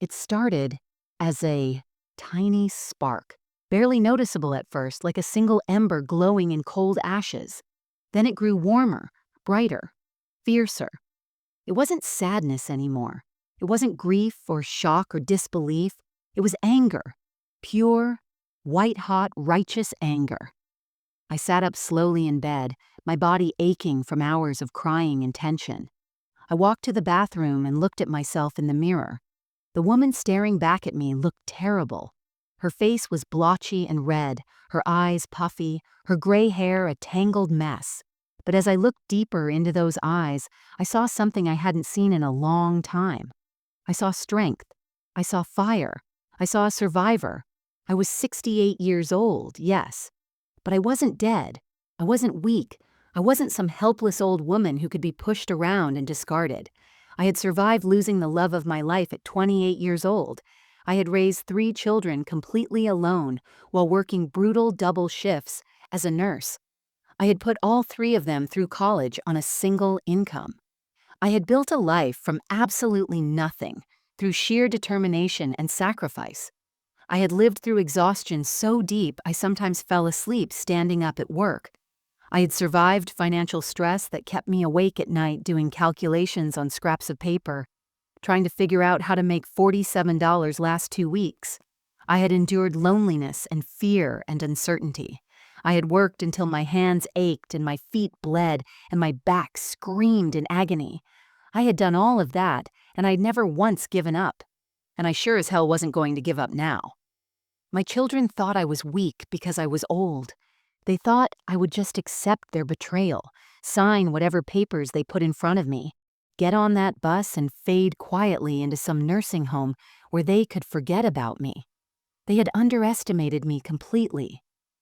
It started as a tiny spark, barely noticeable at first, like a single ember glowing in cold ashes. Then it grew warmer, brighter, fiercer. It wasn't sadness anymore. It wasn't grief or shock or disbelief. It was anger, pure, white-hot, righteous anger. I sat up slowly in bed, my body aching from hours of crying and tension. I walked to the bathroom and looked at myself in the mirror. The woman staring back at me looked terrible. Her face was blotchy and red, her eyes puffy, her gray hair a tangled mess. But as I looked deeper into those eyes, I saw something I hadn't seen in a long time. I saw strength. I saw fire. I saw a survivor. I was 68 years old, yes. But I wasn't dead. I wasn't weak. I wasn't some helpless old woman who could be pushed around and discarded. I had survived losing the love of my life at 28 years old. I had raised 3 children completely alone while working brutal double shifts as a nurse. I had put all 3 of them through college on a single income. I had built a life from absolutely nothing through sheer determination and sacrifice. I had lived through exhaustion so deep I sometimes fell asleep standing up at work. I had survived financial stress that kept me awake at night doing calculations on scraps of paper, trying to figure out how to make $47 last 2 weeks. I had endured loneliness and fear and uncertainty. I had worked until my hands ached and my feet bled and my back screamed in agony. I had done all of that, and I'd never once given up. And I sure as hell wasn't going to give up now. My children thought I was weak because I was old. They thought I would just accept their betrayal, sign whatever papers they put in front of me, get on that bus and fade quietly into some nursing home where they could forget about me. They had underestimated me completely.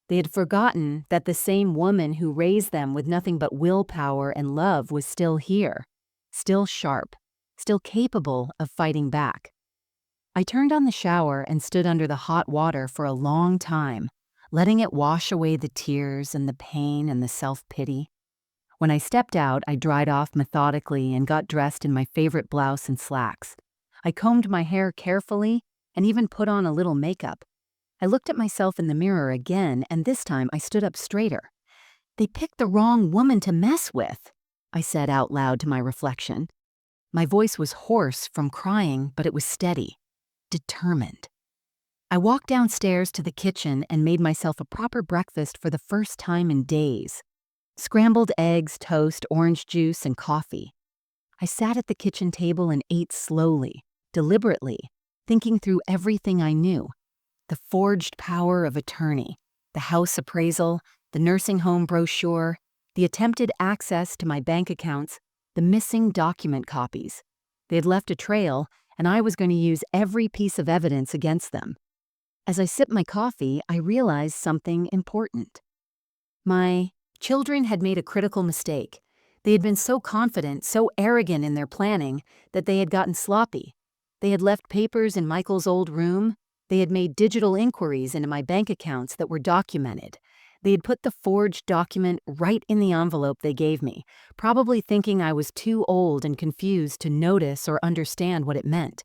They had forgotten that the same woman who raised them with nothing but willpower and love was still here, still sharp, still capable of fighting back. I turned on the shower and stood under the hot water for a long time, letting it wash away the tears and the pain and the self-pity. When I stepped out, I dried off methodically and got dressed in my favorite blouse and slacks. I combed my hair carefully and even put on a little makeup. I looked at myself in the mirror again, and this time I stood up straighter. "They picked the wrong woman to mess with," I said out loud to my reflection. My voice was hoarse from crying, but it was steady, determined. I walked downstairs to the kitchen and made myself a proper breakfast for the first time in days. Scrambled eggs, toast, orange juice, and coffee. I sat at the kitchen table and ate slowly, deliberately, thinking through everything I knew. The forged power of attorney, the house appraisal, the nursing home brochure, the attempted access to my bank accounts, the missing document copies. They had left a trail, and I was going to use every piece of evidence against them. As I sipped my coffee, I realized something important. My children had made a critical mistake. They had been so confident, so arrogant in their planning, that they had gotten sloppy. They had left papers in Michael's old room. They had made digital inquiries into my bank accounts that were documented. They had put the forged document right in the envelope they gave me, probably thinking I was too old and confused to notice or understand what it meant.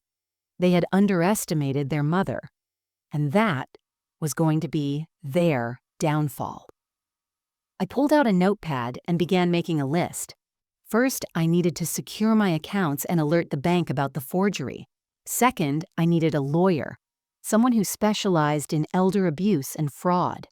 They had underestimated their mother. And that was going to be their downfall. I pulled out a notepad and began making a list. First, I needed to secure my accounts and alert the bank about the forgery. Second, I needed a lawyer, someone who specialized in elder abuse and fraud.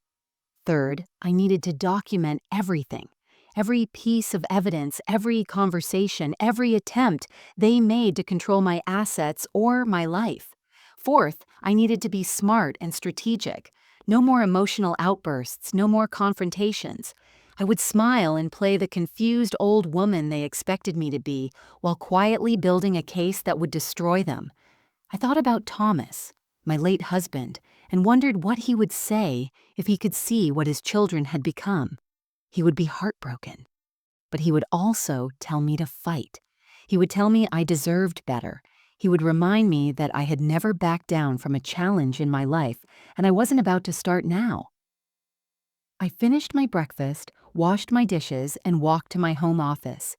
Third, I needed to document everything, every piece of evidence, every conversation, every attempt they made to control my assets or my life. Fourth, I needed to be smart and strategic. No more emotional outbursts, no more confrontations. I would smile and play the confused old woman they expected me to be while quietly building a case that would destroy them. I thought about Thomas, my late husband, and wondered what he would say if he could see what his children had become. He would be heartbroken. But he would also tell me to fight. He would tell me I deserved better. He would remind me that I had never backed down from a challenge in my life, and I wasn't about to start now. I finished my breakfast, washed my dishes, and walked to my home office.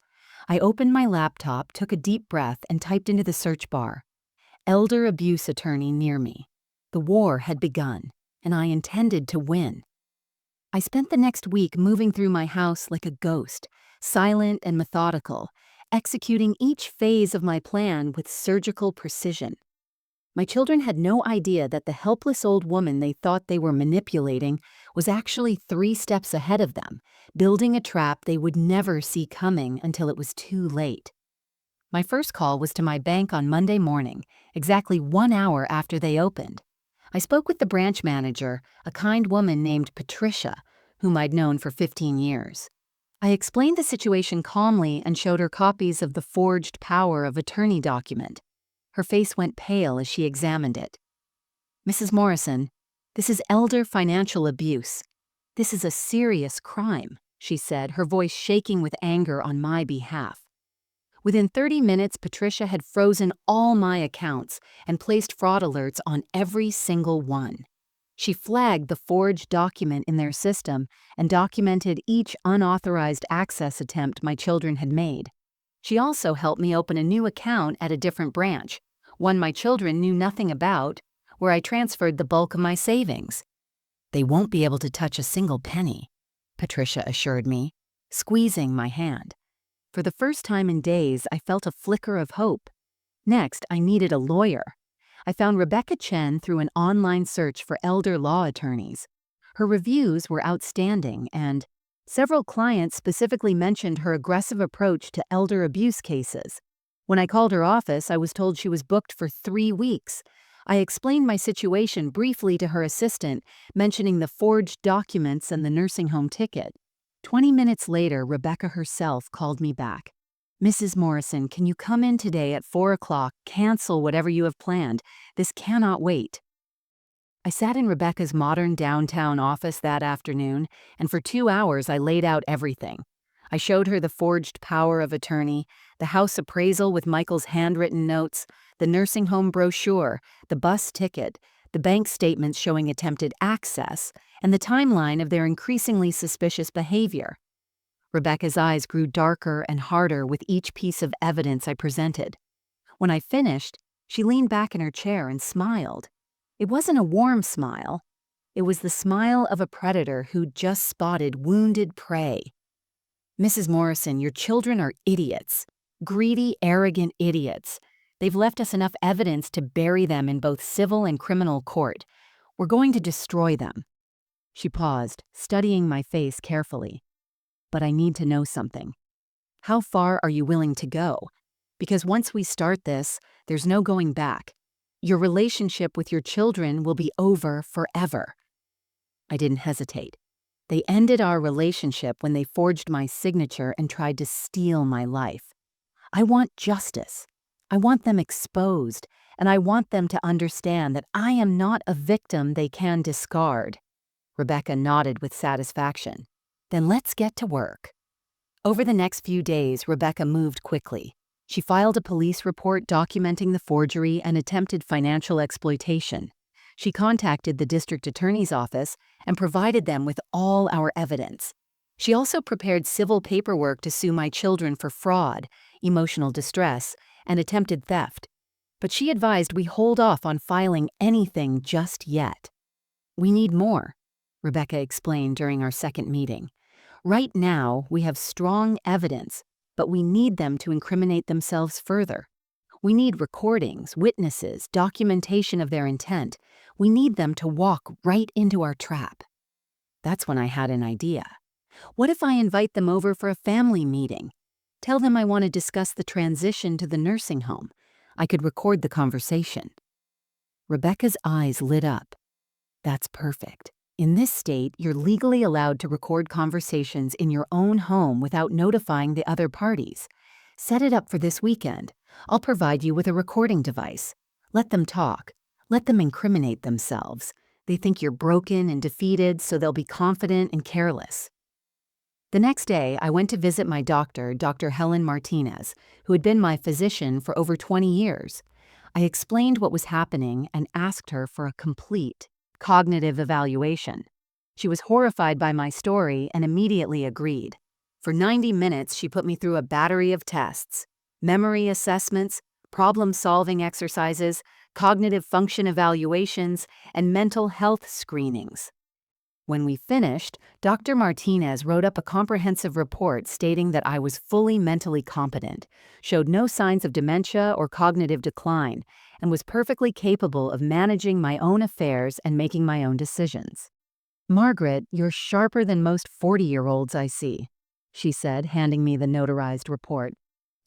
I opened my laptop, took a deep breath, and typed into the search bar, "Elder abuse attorney near me." The war had begun, and I intended to win. I spent the next week moving through my house like a ghost, silent and methodical, executing each phase of my plan with surgical precision. My children had no idea that the helpless old woman they thought they were manipulating was actually 3 steps ahead of them, building a trap they would never see coming until it was too late. My first call was to my bank on Monday morning, exactly 1 hour after they opened. I spoke with the branch manager, a kind woman named Patricia, whom I'd known for 15 years. I explained the situation calmly and showed her copies of the forged power of attorney document. Her face went pale as she examined it. "Mrs. Morrison, this is elder financial abuse. This is a serious crime," she said, her voice shaking with anger on my behalf. Within 30 minutes, Patricia had frozen all my accounts and placed fraud alerts on every single one. She flagged the forged document in their system and documented each unauthorized access attempt my children had made. She also helped me open a new account at a different branch, one my children knew nothing about, where I transferred the bulk of my savings. "They won't be able to touch a single penny," Patricia assured me, squeezing my hand. For the first time in days, I felt a flicker of hope. Next, I needed a lawyer. I found Rebecca Chen through an online search for elder law attorneys. Her reviews were outstanding, and several clients specifically mentioned her aggressive approach to elder abuse cases. When I called her office, I was told she was booked for 3 weeks. I explained my situation briefly to her assistant, mentioning the forged documents and the nursing home ticket. 20 minutes later, Rebecca herself called me back. "Mrs. Morrison, can you come in today at 4 o'clock? Cancel whatever you have planned. This cannot wait." I sat in Rebecca's modern downtown office that afternoon, and for 2 hours I laid out everything. I showed her the forged power of attorney, the house appraisal with Michael's handwritten notes, the nursing home brochure, the bus ticket, the bank statements showing attempted access, and the timeline of their increasingly suspicious behavior. Rebecca's eyes grew darker and harder with each piece of evidence I presented. When I finished, she leaned back in her chair and smiled. It wasn't a warm smile. It was the smile of a predator who'd just spotted wounded prey. "Mrs. Morrison, your children are idiots. Greedy, arrogant idiots. They've left us enough evidence to bury them in both civil and criminal court. We're going to destroy them." She paused, studying my face carefully. "But I need to know something. How far are you willing to go? Because once we start this, there's no going back. Your relationship with your children will be over forever." I didn't hesitate. They ended our relationship when they forged my signature and tried to steal my life. I want justice. I want them exposed, and I want them to understand that I am not a victim they can discard. Rebecca nodded with satisfaction. "Then let's get to work." Over the next few days, Rebecca moved quickly. She filed a police report documenting the forgery and attempted financial exploitation. She contacted the district attorney's office and provided them with all our evidence. She also prepared civil paperwork to sue my children for fraud, emotional distress, and attempted theft. But she advised we hold off on filing anything just yet. "We need more," Rebecca explained during our second meeting. "Right now, we have strong evidence, but we need them to incriminate themselves further. We need recordings, witnesses, documentation of their intent. We need them to walk right into our trap." That's when I had an idea. What if I invite them over for a family meeting? Tell them I want to discuss the transition to the nursing home. I could record the conversation. Rebecca's eyes lit up. "That's perfect. In this state, you're legally allowed to record conversations in your own home without notifying the other parties. Set it up for this weekend. I'll provide you with a recording device. Let them talk. Let them incriminate themselves. They think you're broken and defeated, so they'll be confident and careless." The next day, I went to visit my doctor, Dr. Helen Martinez, who had been my physician for over 20 years. I explained what was happening and asked her for a complete cognitive evaluation. She was horrified by my story and immediately agreed. For 90 minutes, she put me through a battery of tests: memory assessments, problem-solving exercises, cognitive function evaluations, and mental health screenings. When we finished, Dr. Martinez wrote up a comprehensive report stating that I was fully mentally competent, showed no signs of dementia or cognitive decline, and was perfectly capable of managing my own affairs and making my own decisions. "Margaret, you're sharper than most 40-year-olds I see," she said, handing me the notarized report.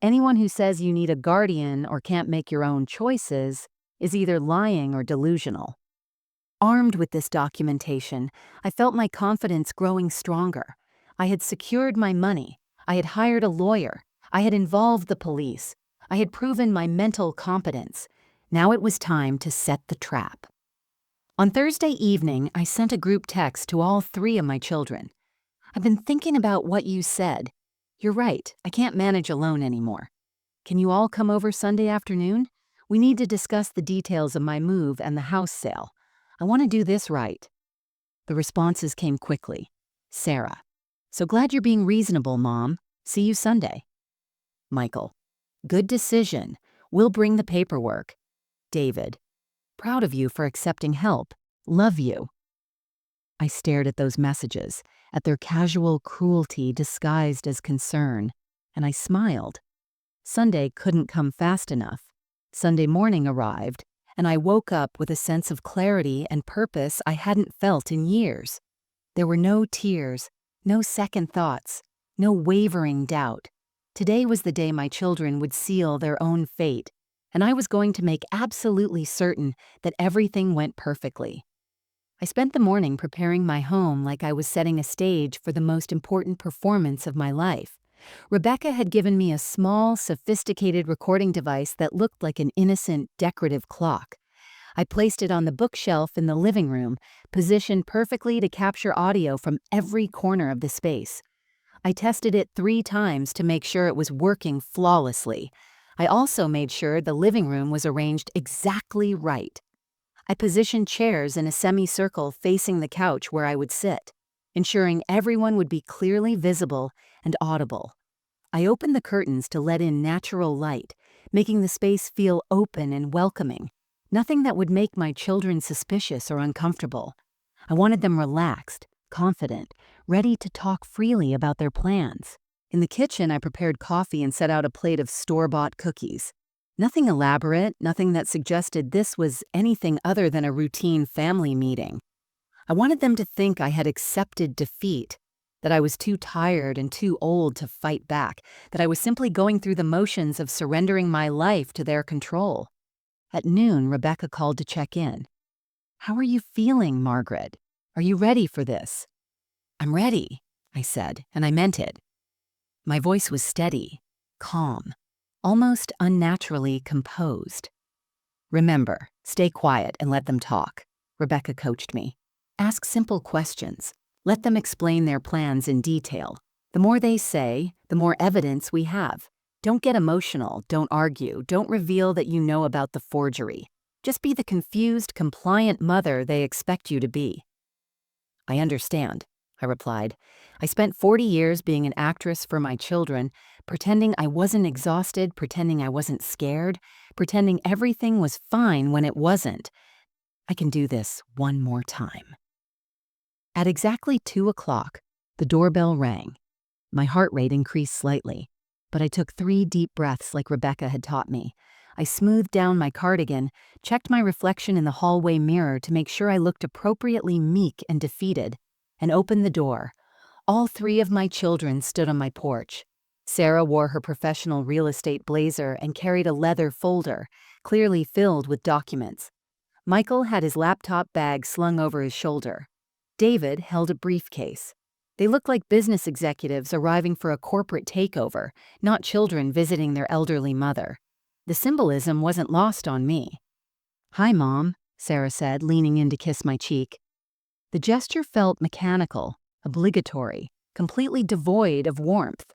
"Anyone who says you need a guardian or can't make your own choices is either lying or delusional." Armed with this documentation, I felt my confidence growing stronger. I had secured my money. I had hired a lawyer. I had involved the police. I had proven my mental competence. Now it was time to set the trap. On Thursday evening, I sent a group text to all 3 of my children. "I've been thinking about what you said. You're right, I can't manage alone anymore. Can you all come over Sunday afternoon? We need to discuss the details of my move and the house sale. I want to do this right. The responses came quickly. Sarah: So glad you're being reasonable, Mom. See you Sunday. Michael: Good decision. We'll bring the paperwork. David: Proud of you for accepting help. Love you. I stared at those messages, at their casual cruelty disguised as concern, and I smiled. Sunday couldn't come fast enough. Sunday morning arrived, and I woke up with a sense of clarity and purpose I hadn't felt in years. There were no tears, no second thoughts, no wavering doubt. Today was the day my children would seal their own fate, and I was going to make absolutely certain that everything went perfectly. I spent the morning preparing my home like I was setting a stage for the most important performance of my life. Rebecca had given me a small, sophisticated recording device that looked like an innocent, decorative clock. I placed it on the bookshelf in the living room, positioned perfectly to capture audio from every corner of the space. I tested it 3 times to make sure it was working flawlessly. I also made sure the living room was arranged exactly right. I positioned chairs in a semicircle facing the couch where I would sit, ensuring everyone would be clearly visible and audible. I opened the curtains to let in natural light, making the space feel open and welcoming, nothing that would make my children suspicious or uncomfortable. I wanted them relaxed, confident, ready to talk freely about their plans. In the kitchen, I prepared coffee and set out a plate of store-bought cookies. Nothing elaborate, nothing that suggested this was anything other than a routine family meeting. I wanted them to think I had accepted defeat, that I was too tired and too old to fight back, that I was simply going through the motions of surrendering my life to their control. At noon, Rebecca called to check in. "How are you feeling, Margaret? Are you ready for this?" "I'm ready," I said, and I meant it. My voice was steady, calm, almost unnaturally composed. "Remember, stay quiet and let them talk," Rebecca coached me. "Ask simple questions. Let them explain their plans in detail. The more they say, the more evidence we have. Don't get emotional, don't argue, don't reveal that you know about the forgery. Just be the confused, compliant mother they expect you to be." "I understand," I replied. "I spent 40 years being an actress for my children, pretending I wasn't exhausted, pretending I wasn't scared, pretending everything was fine when it wasn't. I can do this one more time." At exactly 2 o'clock, the doorbell rang. My heart rate increased slightly, but I took 3 deep breaths like Rebecca had taught me. I smoothed down my cardigan, checked my reflection in the hallway mirror to make sure I looked appropriately meek and defeated, and opened the door. All 3 of my children stood on my porch. Sarah wore her professional real estate blazer and carried a leather folder, clearly filled with documents. Michael had his laptop bag slung over his shoulder. David held a briefcase. They looked like business executives arriving for a corporate takeover, not children visiting their elderly mother. The symbolism wasn't lost on me. "Hi, Mom," Sarah said, leaning in to kiss my cheek. The gesture felt mechanical, obligatory, completely devoid of warmth.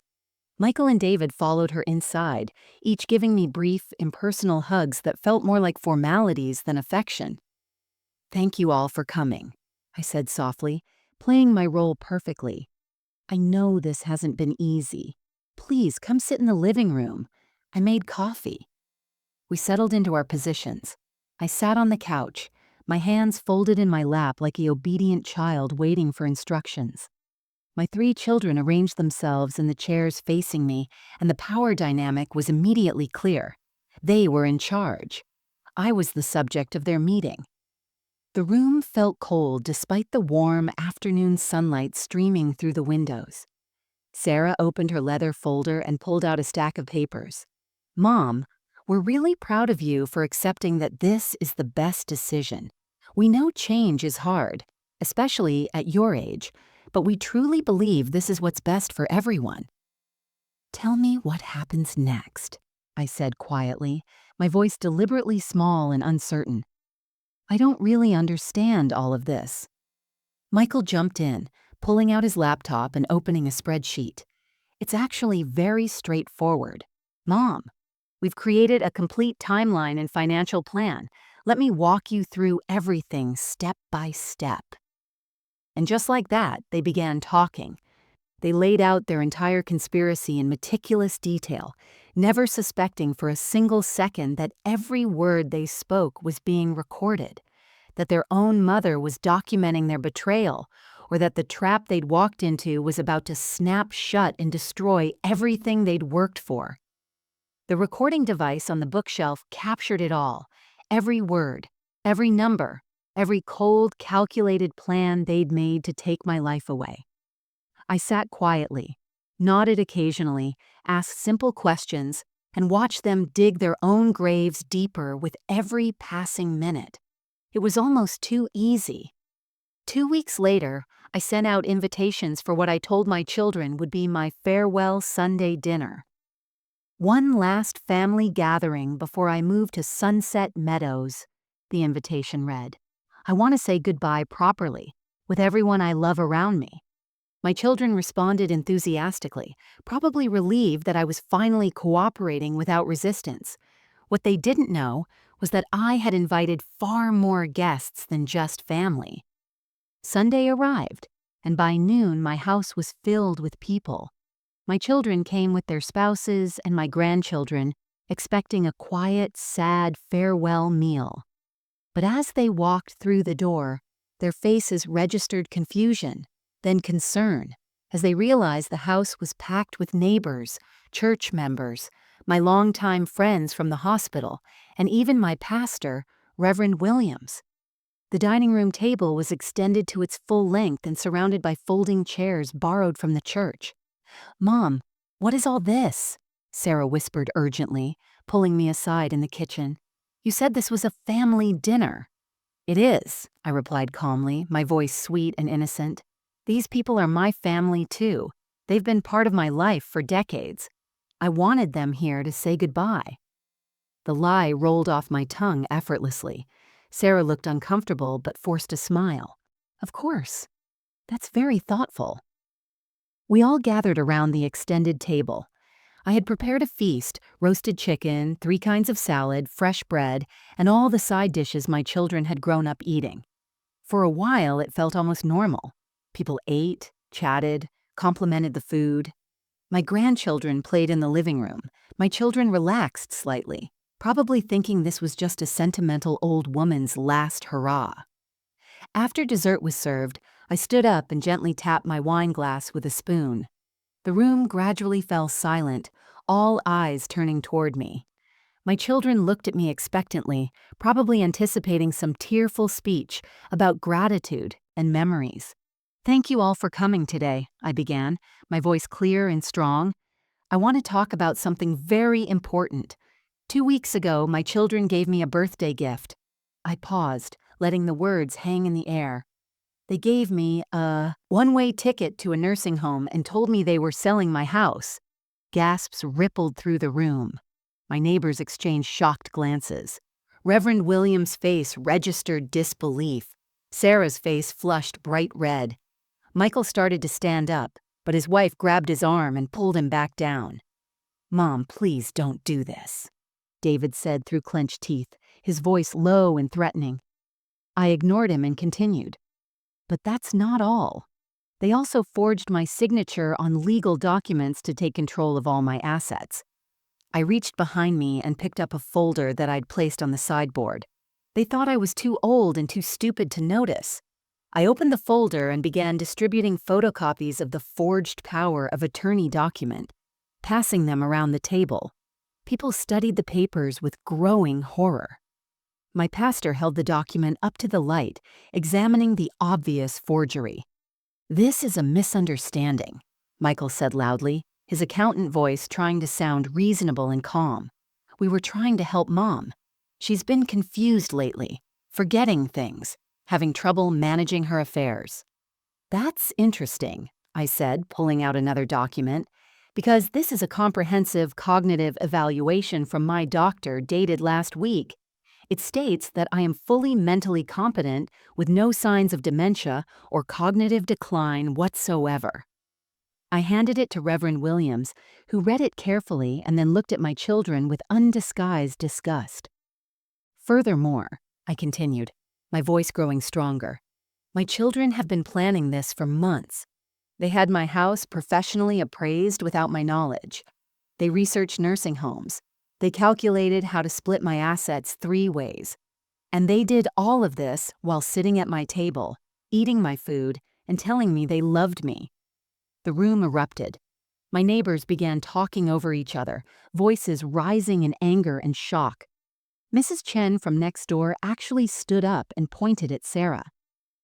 Michael and David followed her inside, each giving me brief, impersonal hugs that felt more like formalities than affection. "Thank you all for coming," I said softly, playing my role perfectly. "I know this hasn't been easy. Please come sit in the living room. I made coffee." We settled into our positions. I sat on the couch, my hands folded in my lap like an obedient child waiting for instructions. My 3 children arranged themselves in the chairs facing me, and the power dynamic was immediately clear. They were in charge. I was the subject of their meeting. The room felt cold despite the warm afternoon sunlight streaming through the windows. Sarah opened her leather folder and pulled out a stack of papers. "Mom, we're really proud of you for accepting that this is the best decision. We know change is hard, especially at your age, but we truly believe this is what's best for everyone." "Tell me what happens next," I said quietly, my voice deliberately small and uncertain. "I don't really understand all of this." Michael jumped in, pulling out his laptop and opening a spreadsheet. "It's actually very straightforward. Mom, We've created a complete timeline and financial plan. Let me walk you through everything step by step." And just like that, they began talking. They laid out their entire conspiracy in meticulous detail, never suspecting for a single second that every word they spoke was being recorded, that their own mother was documenting their betrayal, or that the trap they'd walked into was about to snap shut and destroy everything they'd worked for. The recording device on the bookshelf captured it all, every word, every number, every cold, calculated plan they'd made to take my life away. I sat quietly, nodded occasionally, asked simple questions, and watched them dig their own graves deeper with every passing minute. It was almost too easy. 2 weeks later, I sent out invitations for what I told my children would be my farewell Sunday dinner. "One last family gathering before I move to Sunset Meadows," the invitation read. "I want to say goodbye properly, with everyone I love around me." My children responded enthusiastically, probably relieved that I was finally cooperating without resistance. What they didn't know was that I had invited far more guests than just family. Sunday arrived, and by noon my house was filled with people. My children came with their spouses and my grandchildren, expecting a quiet, sad farewell meal. But as they walked through the door, their faces registered confusion, then concern, as they realized the house was packed with neighbors, church members, my longtime friends from the hospital, and even my pastor, Reverend Williams. The dining room table was extended to its full length and surrounded by folding chairs borrowed from the church. "Mom, what is all this?" Sarah whispered urgently, pulling me aside in the kitchen. "You said this was a family dinner." "It is," I replied calmly, my voice sweet and innocent. "These people are my family too. They've been part of my life for decades. I wanted them here to say goodbye." The lie rolled off my tongue effortlessly. Sarah looked uncomfortable but forced a smile. "Of course. That's very thoughtful." We all gathered around the extended table. I had prepared a feast: roasted chicken, 3 kinds of salad, fresh bread, and all the side dishes my children had grown up eating. For a while, it felt almost normal. People ate, chatted, complimented the food. My grandchildren played in the living room. My children relaxed slightly, probably thinking this was just a sentimental old woman's last hurrah. After dessert was served, I stood up and gently tapped my wine glass with a spoon. The room gradually fell silent, all eyes turning toward me. My children looked at me expectantly, probably anticipating some tearful speech about gratitude and memories. "Thank you all for coming today," I began, my voice clear and strong. "I want to talk about something very important. 2 weeks ago, my children gave me a birthday gift." I paused, letting the words hang in the air. "They gave me a one-way ticket to a nursing home and told me they were selling my house." Gasps rippled through the room. My neighbors exchanged shocked glances. Reverend Williams' face registered disbelief. Sarah's face flushed bright red. Michael started to stand up, but his wife grabbed his arm and pulled him back down. "Mom, please don't do this," David said through clenched teeth, his voice low and threatening. I ignored him and continued. "But that's not all. They also forged my signature on legal documents to take control of all my assets." I reached behind me and picked up a folder that I'd placed on the sideboard. They thought I was too old and too stupid to notice. I opened the folder and began distributing photocopies of the forged power of attorney document, passing them around the table. People studied the papers with growing horror. My pastor held the document up to the light, examining the obvious forgery. "This is a misunderstanding," Michael said loudly, his accountant voice trying to sound reasonable and calm. "We were trying to help Mom. She's been confused lately, forgetting things, having trouble managing her affairs." "That's interesting," I said, pulling out another document, "because this is a comprehensive cognitive evaluation from my doctor dated last week. It states that I am fully mentally competent with no signs of dementia or cognitive decline whatsoever." I handed it to Reverend Williams, who read it carefully and then looked at my children with undisguised disgust. Furthermore, I continued, my voice growing stronger, my children have been planning this for months. They had my house professionally appraised without my knowledge. They researched nursing homes. They calculated how to split my assets 3 ways. And they did all of this while sitting at my table, eating my food, and telling me they loved me. The room erupted. My neighbors began talking over each other, voices rising in anger and shock. Mrs. Chen from next door actually stood up and pointed at Sarah.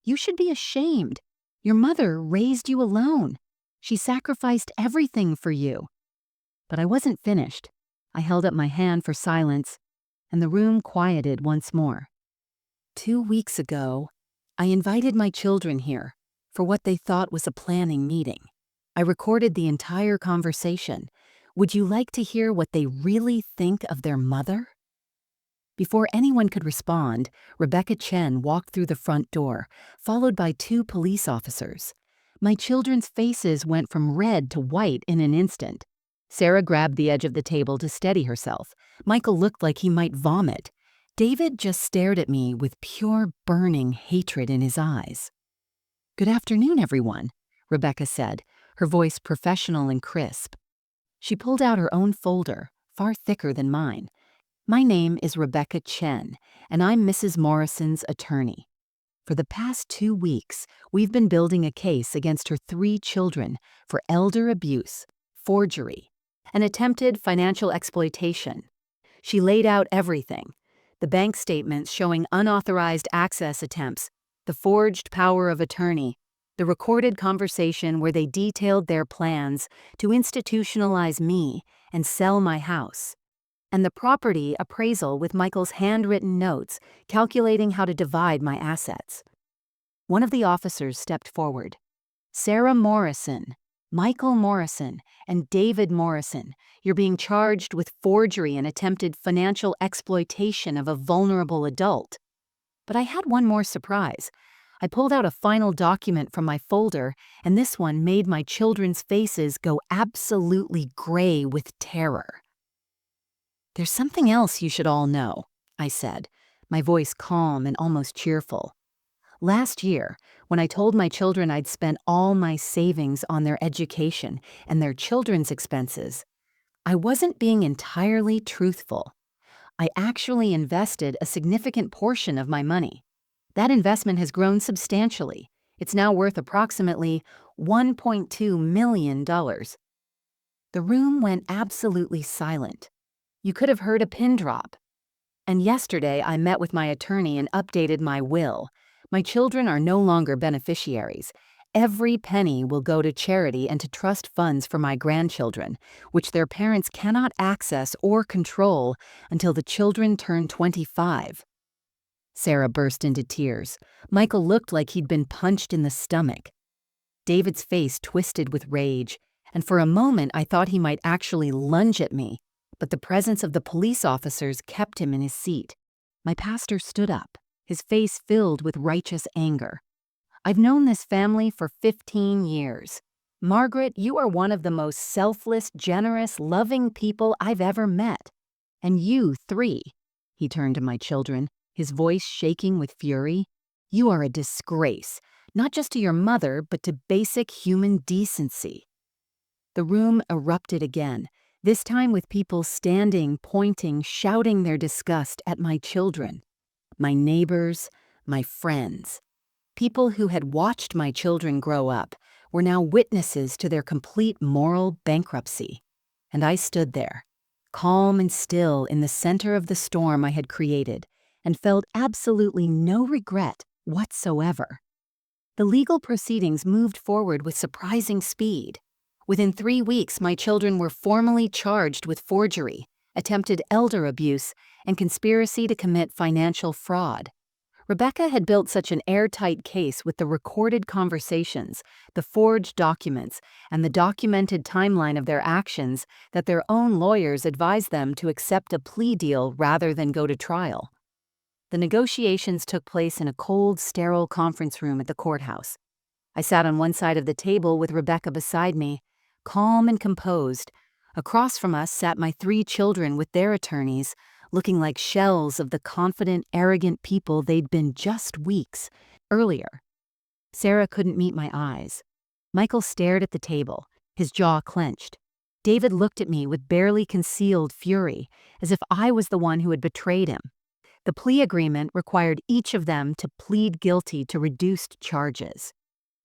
"You should be ashamed. Your mother raised you alone. She sacrificed everything for you." But I wasn't finished. I held up my hand for silence, and the room quieted once more. 2 weeks ago, I invited my children here for what they thought was a planning meeting. I recorded the entire conversation. Would you like to hear what they really think of their mother? Before anyone could respond, Rebecca Chen walked through the front door, followed by 2 police officers. My children's faces went from red to white in an instant. Sarah grabbed the edge of the table to steady herself. Michael looked like he might vomit. David just stared at me with pure burning hatred in his eyes. "Good afternoon, everyone," Rebecca said, her voice professional and crisp. She pulled out her own folder, far thicker than mine. "My name is Rebecca Chen, and I'm Mrs. Morrison's attorney. For the past 2 weeks, we've been building a case against her 3 children for elder abuse, forgery, and attempted financial exploitation. She laid out everything: the bank statements showing unauthorized access attempts, the forged power of attorney, the recorded conversation where they detailed their plans to institutionalize me and sell my house, and the property appraisal with Michael's handwritten notes calculating how to divide my assets." One of the officers stepped forward. "Sarah Morrison, Michael Morrison, and David Morrison, you're being charged with forgery and attempted financial exploitation of a vulnerable adult." But I had one more surprise. I pulled out a final document from my folder, and this one made my children's faces go absolutely gray with terror. "There's something else you should all know," I said, my voice calm and almost cheerful. "Last year, when I told my children I'd spent all my savings on their education and their children's expenses, I wasn't being entirely truthful. I actually invested a significant portion of my money. That investment has grown substantially. It's now worth approximately $1.2 million. The room went absolutely silent. You could have heard a pin drop. "And yesterday I met with my attorney and updated my will. My children are no longer beneficiaries. Every penny will go to charity and to trust funds for my grandchildren, which their parents cannot access or control until the children turn 25. Sarah burst into tears. Michael looked like he'd been punched in the stomach. David's face twisted with rage, and for a moment I thought he might actually lunge at me, but the presence of the police officers kept him in his seat. My pastor stood up, his face filled with righteous anger. "I've known this family for 15 years. Margaret, you are one of the most selfless, generous, loving people I've ever met. And you 3, he turned to my children, his voice shaking with fury, you are a disgrace, not just to your mother, but to basic human decency." The room erupted again, this time with people standing, pointing, shouting their disgust at my children, my neighbors, my friends. People who had watched my children grow up were now witnesses to their complete moral bankruptcy. And I stood there, calm and still in the center of the storm I had created, and felt absolutely no regret whatsoever. The legal proceedings moved forward with surprising speed. Within 3 weeks, my children were formally charged with forgery, attempted elder abuse, and conspiracy to commit financial fraud. Rebecca had built such an airtight case with the recorded conversations, the forged documents, and the documented timeline of their actions that their own lawyers advised them to accept a plea deal rather than go to trial. The negotiations took place in a cold, sterile conference room at the courthouse. I sat on one side of the table with Rebecca beside me, calm and composed. Across from us sat my 3 children with their attorneys, looking like shells of the confident, arrogant people they'd been just weeks earlier. Sarah couldn't meet my eyes. Michael stared at the table, his jaw clenched. David looked at me with barely concealed fury, as if I was the one who had betrayed him. The plea agreement required each of them to plead guilty to reduced charges.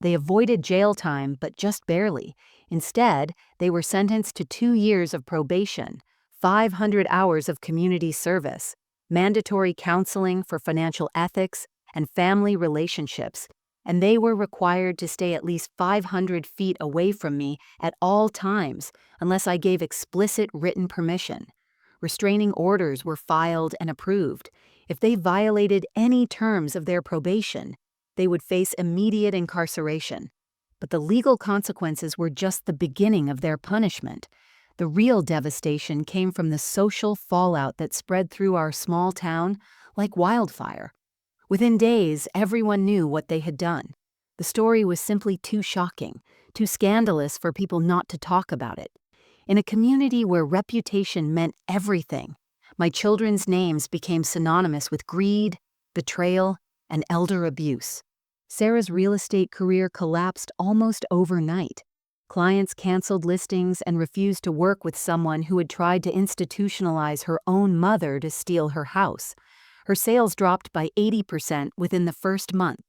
They avoided jail time, but just barely. Instead, they were sentenced to 2 years of probation, 500 hours of community service, mandatory counseling for financial ethics and family relationships, and they were required to stay at least 500 feet away from me at all times unless I gave explicit written permission. Restraining orders were filed and approved. If they violated any terms of their probation, they would face immediate incarceration. But the legal consequences were just the beginning of their punishment. The real devastation came from the social fallout that spread through our small town like wildfire. Within days, everyone knew what they had done. The story was simply too shocking, too scandalous for people not to talk about it. In a community where reputation meant everything, my children's names became synonymous with greed, betrayal, and elder abuse. Sarah's real estate career collapsed almost overnight. Clients canceled listings and refused to work with someone who had tried to institutionalize her own mother to steal her house. Her sales dropped by 80% within the first month.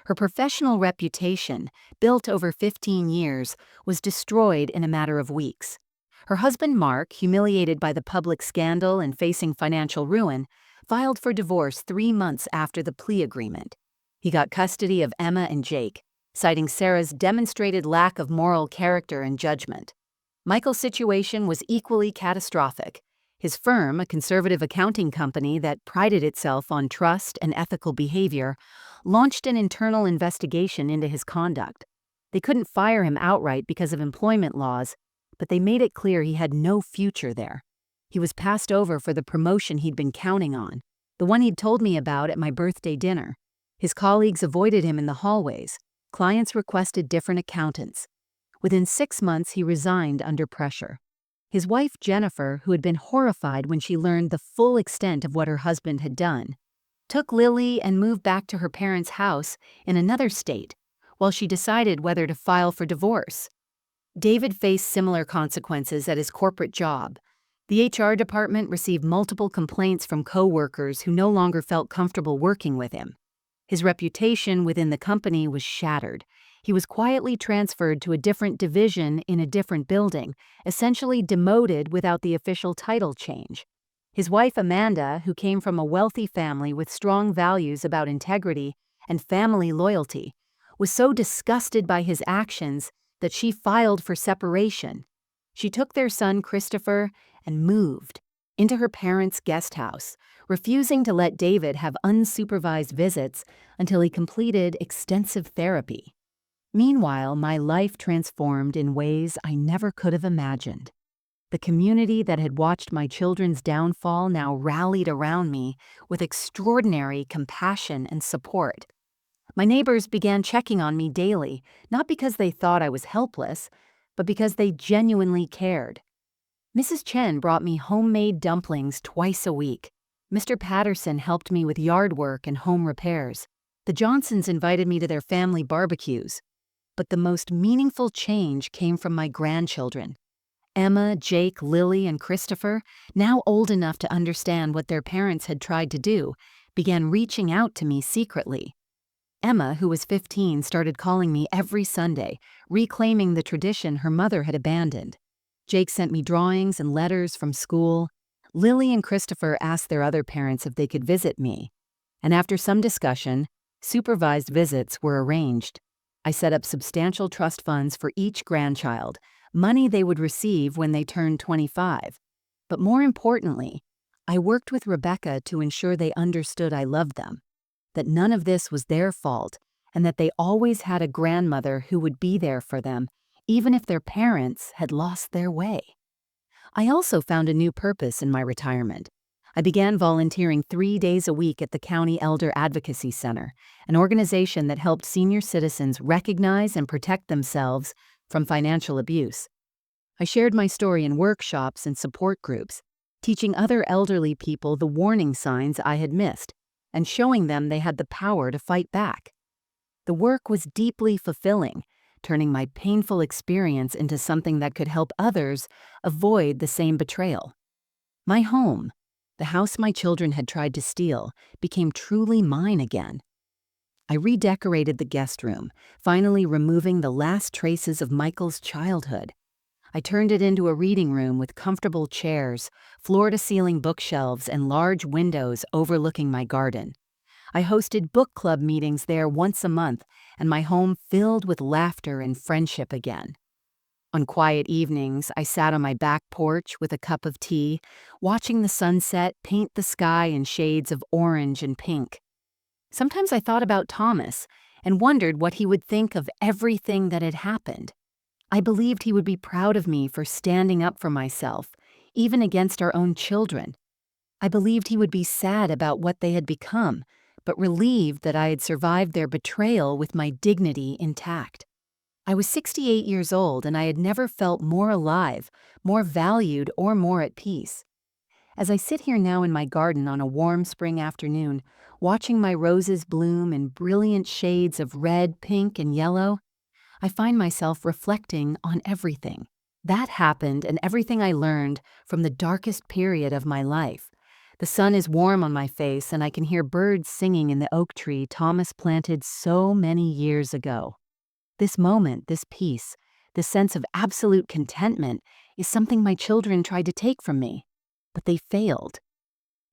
Her professional reputation, built over 15 years, was destroyed in a matter of weeks. Her husband Mark, humiliated by the public scandal and facing financial ruin, filed for divorce 3 months after the plea agreement. He got custody of Emma and Jake, citing Sarah's demonstrated lack of moral character and judgment. Michael's situation was equally catastrophic. His firm, a conservative accounting company that prided itself on trust and ethical behavior, launched an internal investigation into his conduct. They couldn't fire him outright because of employment laws, but they made it clear he had no future there. He was passed over for the promotion he'd been counting on, the one he'd told me about at my birthday dinner. His colleagues avoided him in the hallways. Clients requested different accountants. Within 6 months, he resigned under pressure. His wife, Jennifer, who had been horrified when she learned the full extent of what her husband had done, took Lily and moved back to her parents' house in another state while she decided whether to file for divorce. David faced similar consequences at his corporate job. The HR department received multiple complaints from co-workers who no longer felt comfortable working with him. His reputation within the company was shattered. He was quietly transferred to a different division in a different building, essentially demoted without the official title change. His wife Amanda, who came from a wealthy family with strong values about integrity and family loyalty, was so disgusted by his actions that she filed for separation. She took their son Christopher and moved into her parents' guest house, refusing to let David have unsupervised visits until he completed extensive therapy. Meanwhile, my life transformed in ways I never could have imagined. The community that had watched my children's downfall now rallied around me with extraordinary compassion and support. My neighbors began checking on me daily, not because they thought I was helpless, but because they genuinely cared. Mrs. Chen brought me homemade dumplings twice a week. Mr. Patterson helped me with yard work and home repairs. The Johnsons invited me to their family barbecues. But the most meaningful change came from my grandchildren. Emma, Jake, Lily, and Christopher, now old enough to understand what their parents had tried to do, began reaching out to me secretly. Emma, who was 15, started calling me every Sunday, reclaiming the tradition her mother had abandoned. Jake sent me drawings and letters from school. Lily and Christopher asked their other parents if they could visit me. And after some discussion, supervised visits were arranged. I set up substantial trust funds for each grandchild, money they would receive when they turned 25. But more importantly, I worked with Rebecca to ensure they understood I loved them, that none of this was their fault, and that they always had a grandmother who would be there for them, even if their parents had lost their way. I also found a new purpose in my retirement. I began volunteering 3 days a week at the County Elder Advocacy Center, an organization that helped senior citizens recognize and protect themselves from financial abuse. I shared my story in workshops and support groups, teaching other elderly people the warning signs I had missed and showing them they had the power to fight back. The work was deeply fulfilling, turning my painful experience into something that could help others avoid the same betrayal. My home, the house my children had tried to steal, became truly mine again. I redecorated the guest room, finally removing the last traces of Michael's childhood. I turned it into a reading room with comfortable chairs, floor-to-ceiling bookshelves, and large windows overlooking my garden. I hosted book club meetings there once a month, and my home filled with laughter and friendship again. On quiet evenings, I sat on my back porch with a cup of tea, watching the sunset paint the sky in shades of orange and pink. Sometimes I thought about Thomas and wondered what he would think of everything that had happened. I believed he would be proud of me for standing up for myself, even against our own children. I believed he would be sad about what they had become, but relieved that I had survived their betrayal with my dignity intact. I was 68 years old, and I had never felt more alive, more valued, or more at peace. As I sit here now in my garden on a warm spring afternoon, watching my roses bloom in brilliant shades of red, pink, and yellow, I find myself reflecting on everything that happened and everything I learned from the darkest period of my life. The sun is warm on my face, and I can hear birds singing in the oak tree Thomas planted so many years ago. This moment, this peace, this sense of absolute contentment is something my children tried to take from me, but they failed.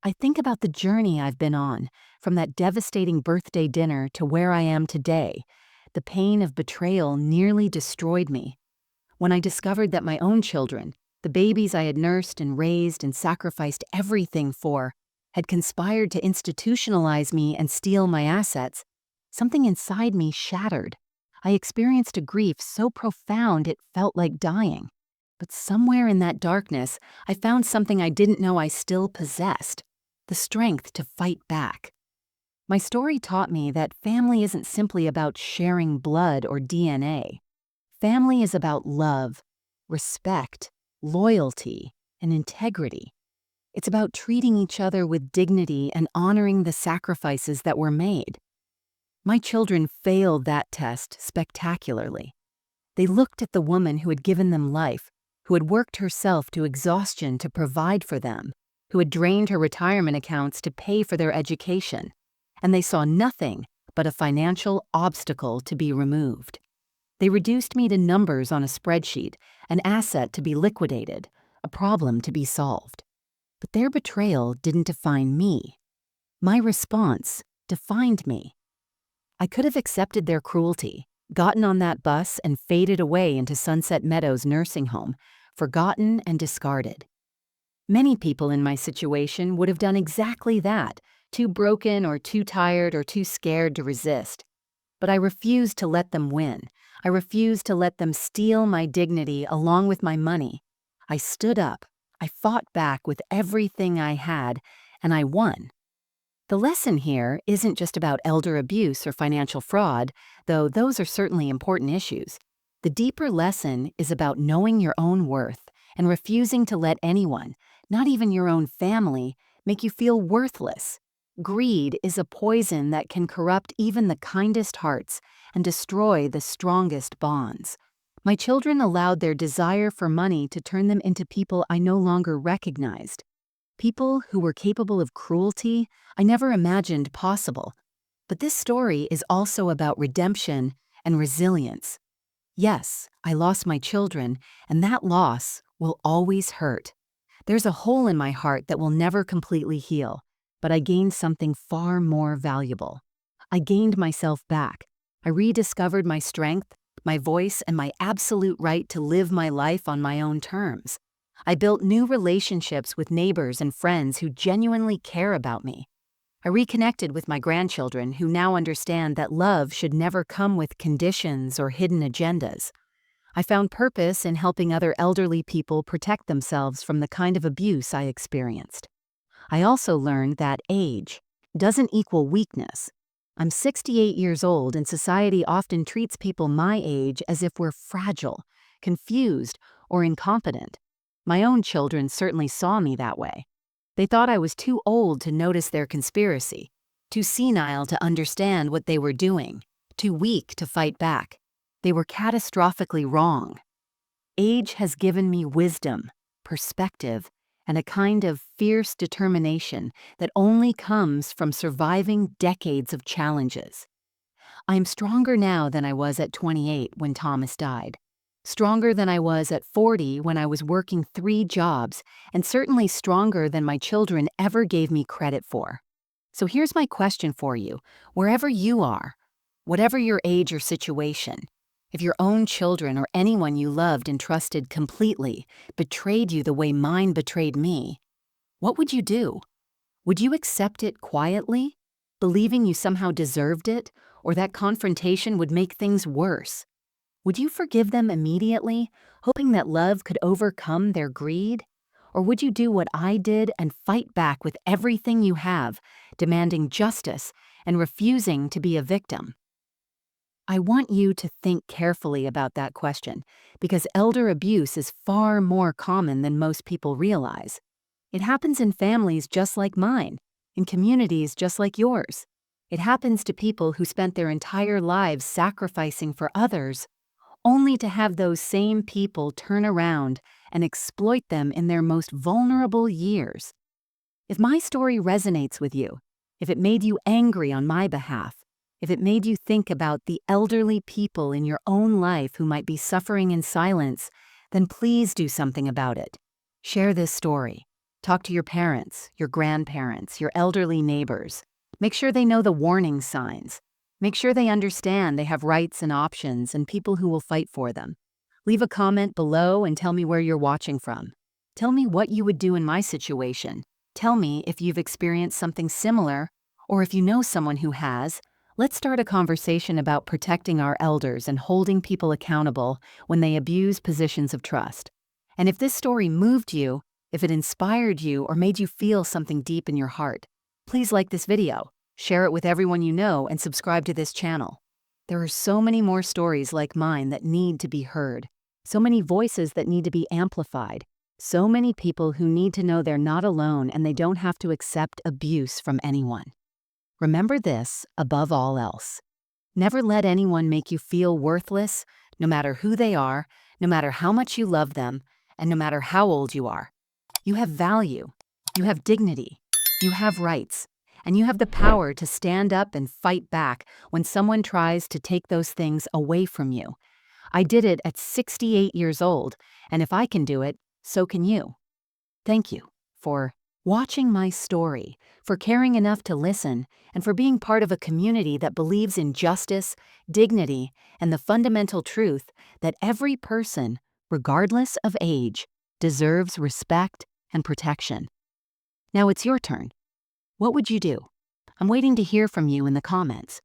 I think about the journey I've been on, from that devastating birthday dinner to where I am today. The pain of betrayal nearly destroyed me. When I discovered that my own children, the babies I had nursed and raised and sacrificed everything for, had conspired to institutionalize me and steal my assets, something inside me shattered. I experienced a grief so profound it felt like dying. But somewhere in that darkness, I found something I didn't know I still possessed: the strength to fight back. My story taught me that family isn't simply about sharing blood or DNA. Family is about love, respect, loyalty, and integrity. It's about treating each other with dignity and honoring the sacrifices that were made. My children failed that test spectacularly. They looked at the woman who had given them life, who had worked herself to exhaustion to provide for them, who had drained her retirement accounts to pay for their education, and they saw nothing but a financial obstacle to be removed. They reduced me to numbers on a spreadsheet, an asset to be liquidated, a problem to be solved. But their betrayal didn't define me. My response defined me. I could have accepted their cruelty, gotten on that bus, and faded away into Sunset Meadows nursing home, forgotten and discarded. Many people in my situation would have done exactly that, too broken or too tired or too scared to resist. But I refused to let them win. I refused to let them steal my dignity along with my money. I stood up. I fought back with everything I had, and I won. The lesson here isn't just about elder abuse or financial fraud, though those are certainly important issues. The deeper lesson is about knowing your own worth and refusing to let anyone, not even your own family, make you feel worthless. Greed is a poison that can corrupt even the kindest hearts and destroy the strongest bonds. My children allowed their desire for money to turn them into people I no longer recognized. People who were capable of cruelty I never imagined possible. But this story is also about redemption and resilience. Yes, I lost my children, and that loss will always hurt. There's a hole in my heart that will never completely heal, but I gained something far more valuable. I gained myself back. I rediscovered my strength, my voice, and my absolute right to live my life on my own terms. I built new relationships with neighbors and friends who genuinely care about me. I reconnected with my grandchildren who now understand that love should never come with conditions or hidden agendas. I found purpose in helping other elderly people protect themselves from the kind of abuse I experienced. I also learned that age doesn't equal weakness. I'm 68 years old, and society often treats people my age as if we're fragile, confused, or incompetent. My own children certainly saw me that way. They thought I was too old to notice their conspiracy, too senile to understand what they were doing, too weak to fight back. They were catastrophically wrong. Age has given me wisdom, perspective, and a kind of fierce determination that only comes from surviving decades of challenges. I am stronger now than I was at 28 when Thomas died. Stronger than I was at 40 when I was working 3 jobs, and certainly stronger than my children ever gave me credit for. So here's my question for you. Wherever you are, whatever your age or situation, if your own children or anyone you loved and trusted completely betrayed you the way mine betrayed me, what would you do? Would you accept it quietly, believing you somehow deserved it, or that confrontation would make things worse? Would you forgive them immediately, hoping that love could overcome their greed? Or would you do what I did and fight back with everything you have, demanding justice and refusing to be a victim? I want you to think carefully about that question, because elder abuse is far more common than most people realize. It happens in families just like mine, in communities just like yours. It happens to people who spent their entire lives sacrificing for others, only to have those same people turn around and exploit them in their most vulnerable years. If my story resonates with you, if it made you angry on my behalf, if it made you think about the elderly people in your own life who might be suffering in silence, then please do something about it. Share this story. Talk to your parents, your grandparents, your elderly neighbors. Make sure they know the warning signs. Make sure they understand they have rights and options and people who will fight for them. Leave a comment below and tell me where you're watching from. Tell me what you would do in my situation. Tell me if you've experienced something similar, or if you know someone who has. Let's start a conversation about protecting our elders and holding people accountable when they abuse positions of trust. And if this story moved you, if it inspired you or made you feel something deep in your heart, please like this video, share it with everyone you know, and subscribe to this channel. There are so many more stories like mine that need to be heard, so many voices that need to be amplified, so many people who need to know they're not alone and they don't have to accept abuse from anyone. Remember this above all else. Never let anyone make you feel worthless, no matter who they are, no matter how much you love them, and no matter how old you are. You have value, you have dignity, you have rights, and you have the power to stand up and fight back when someone tries to take those things away from you. I did it at 68 years old, and if I can do it, so can you. Thank you for watching my story, for caring enough to listen, and for being part of a community that believes in justice, dignity, and the fundamental truth that every person, regardless of age, deserves respect and protection. Now it's your turn. What would you do? I'm waiting to hear from you in the comments.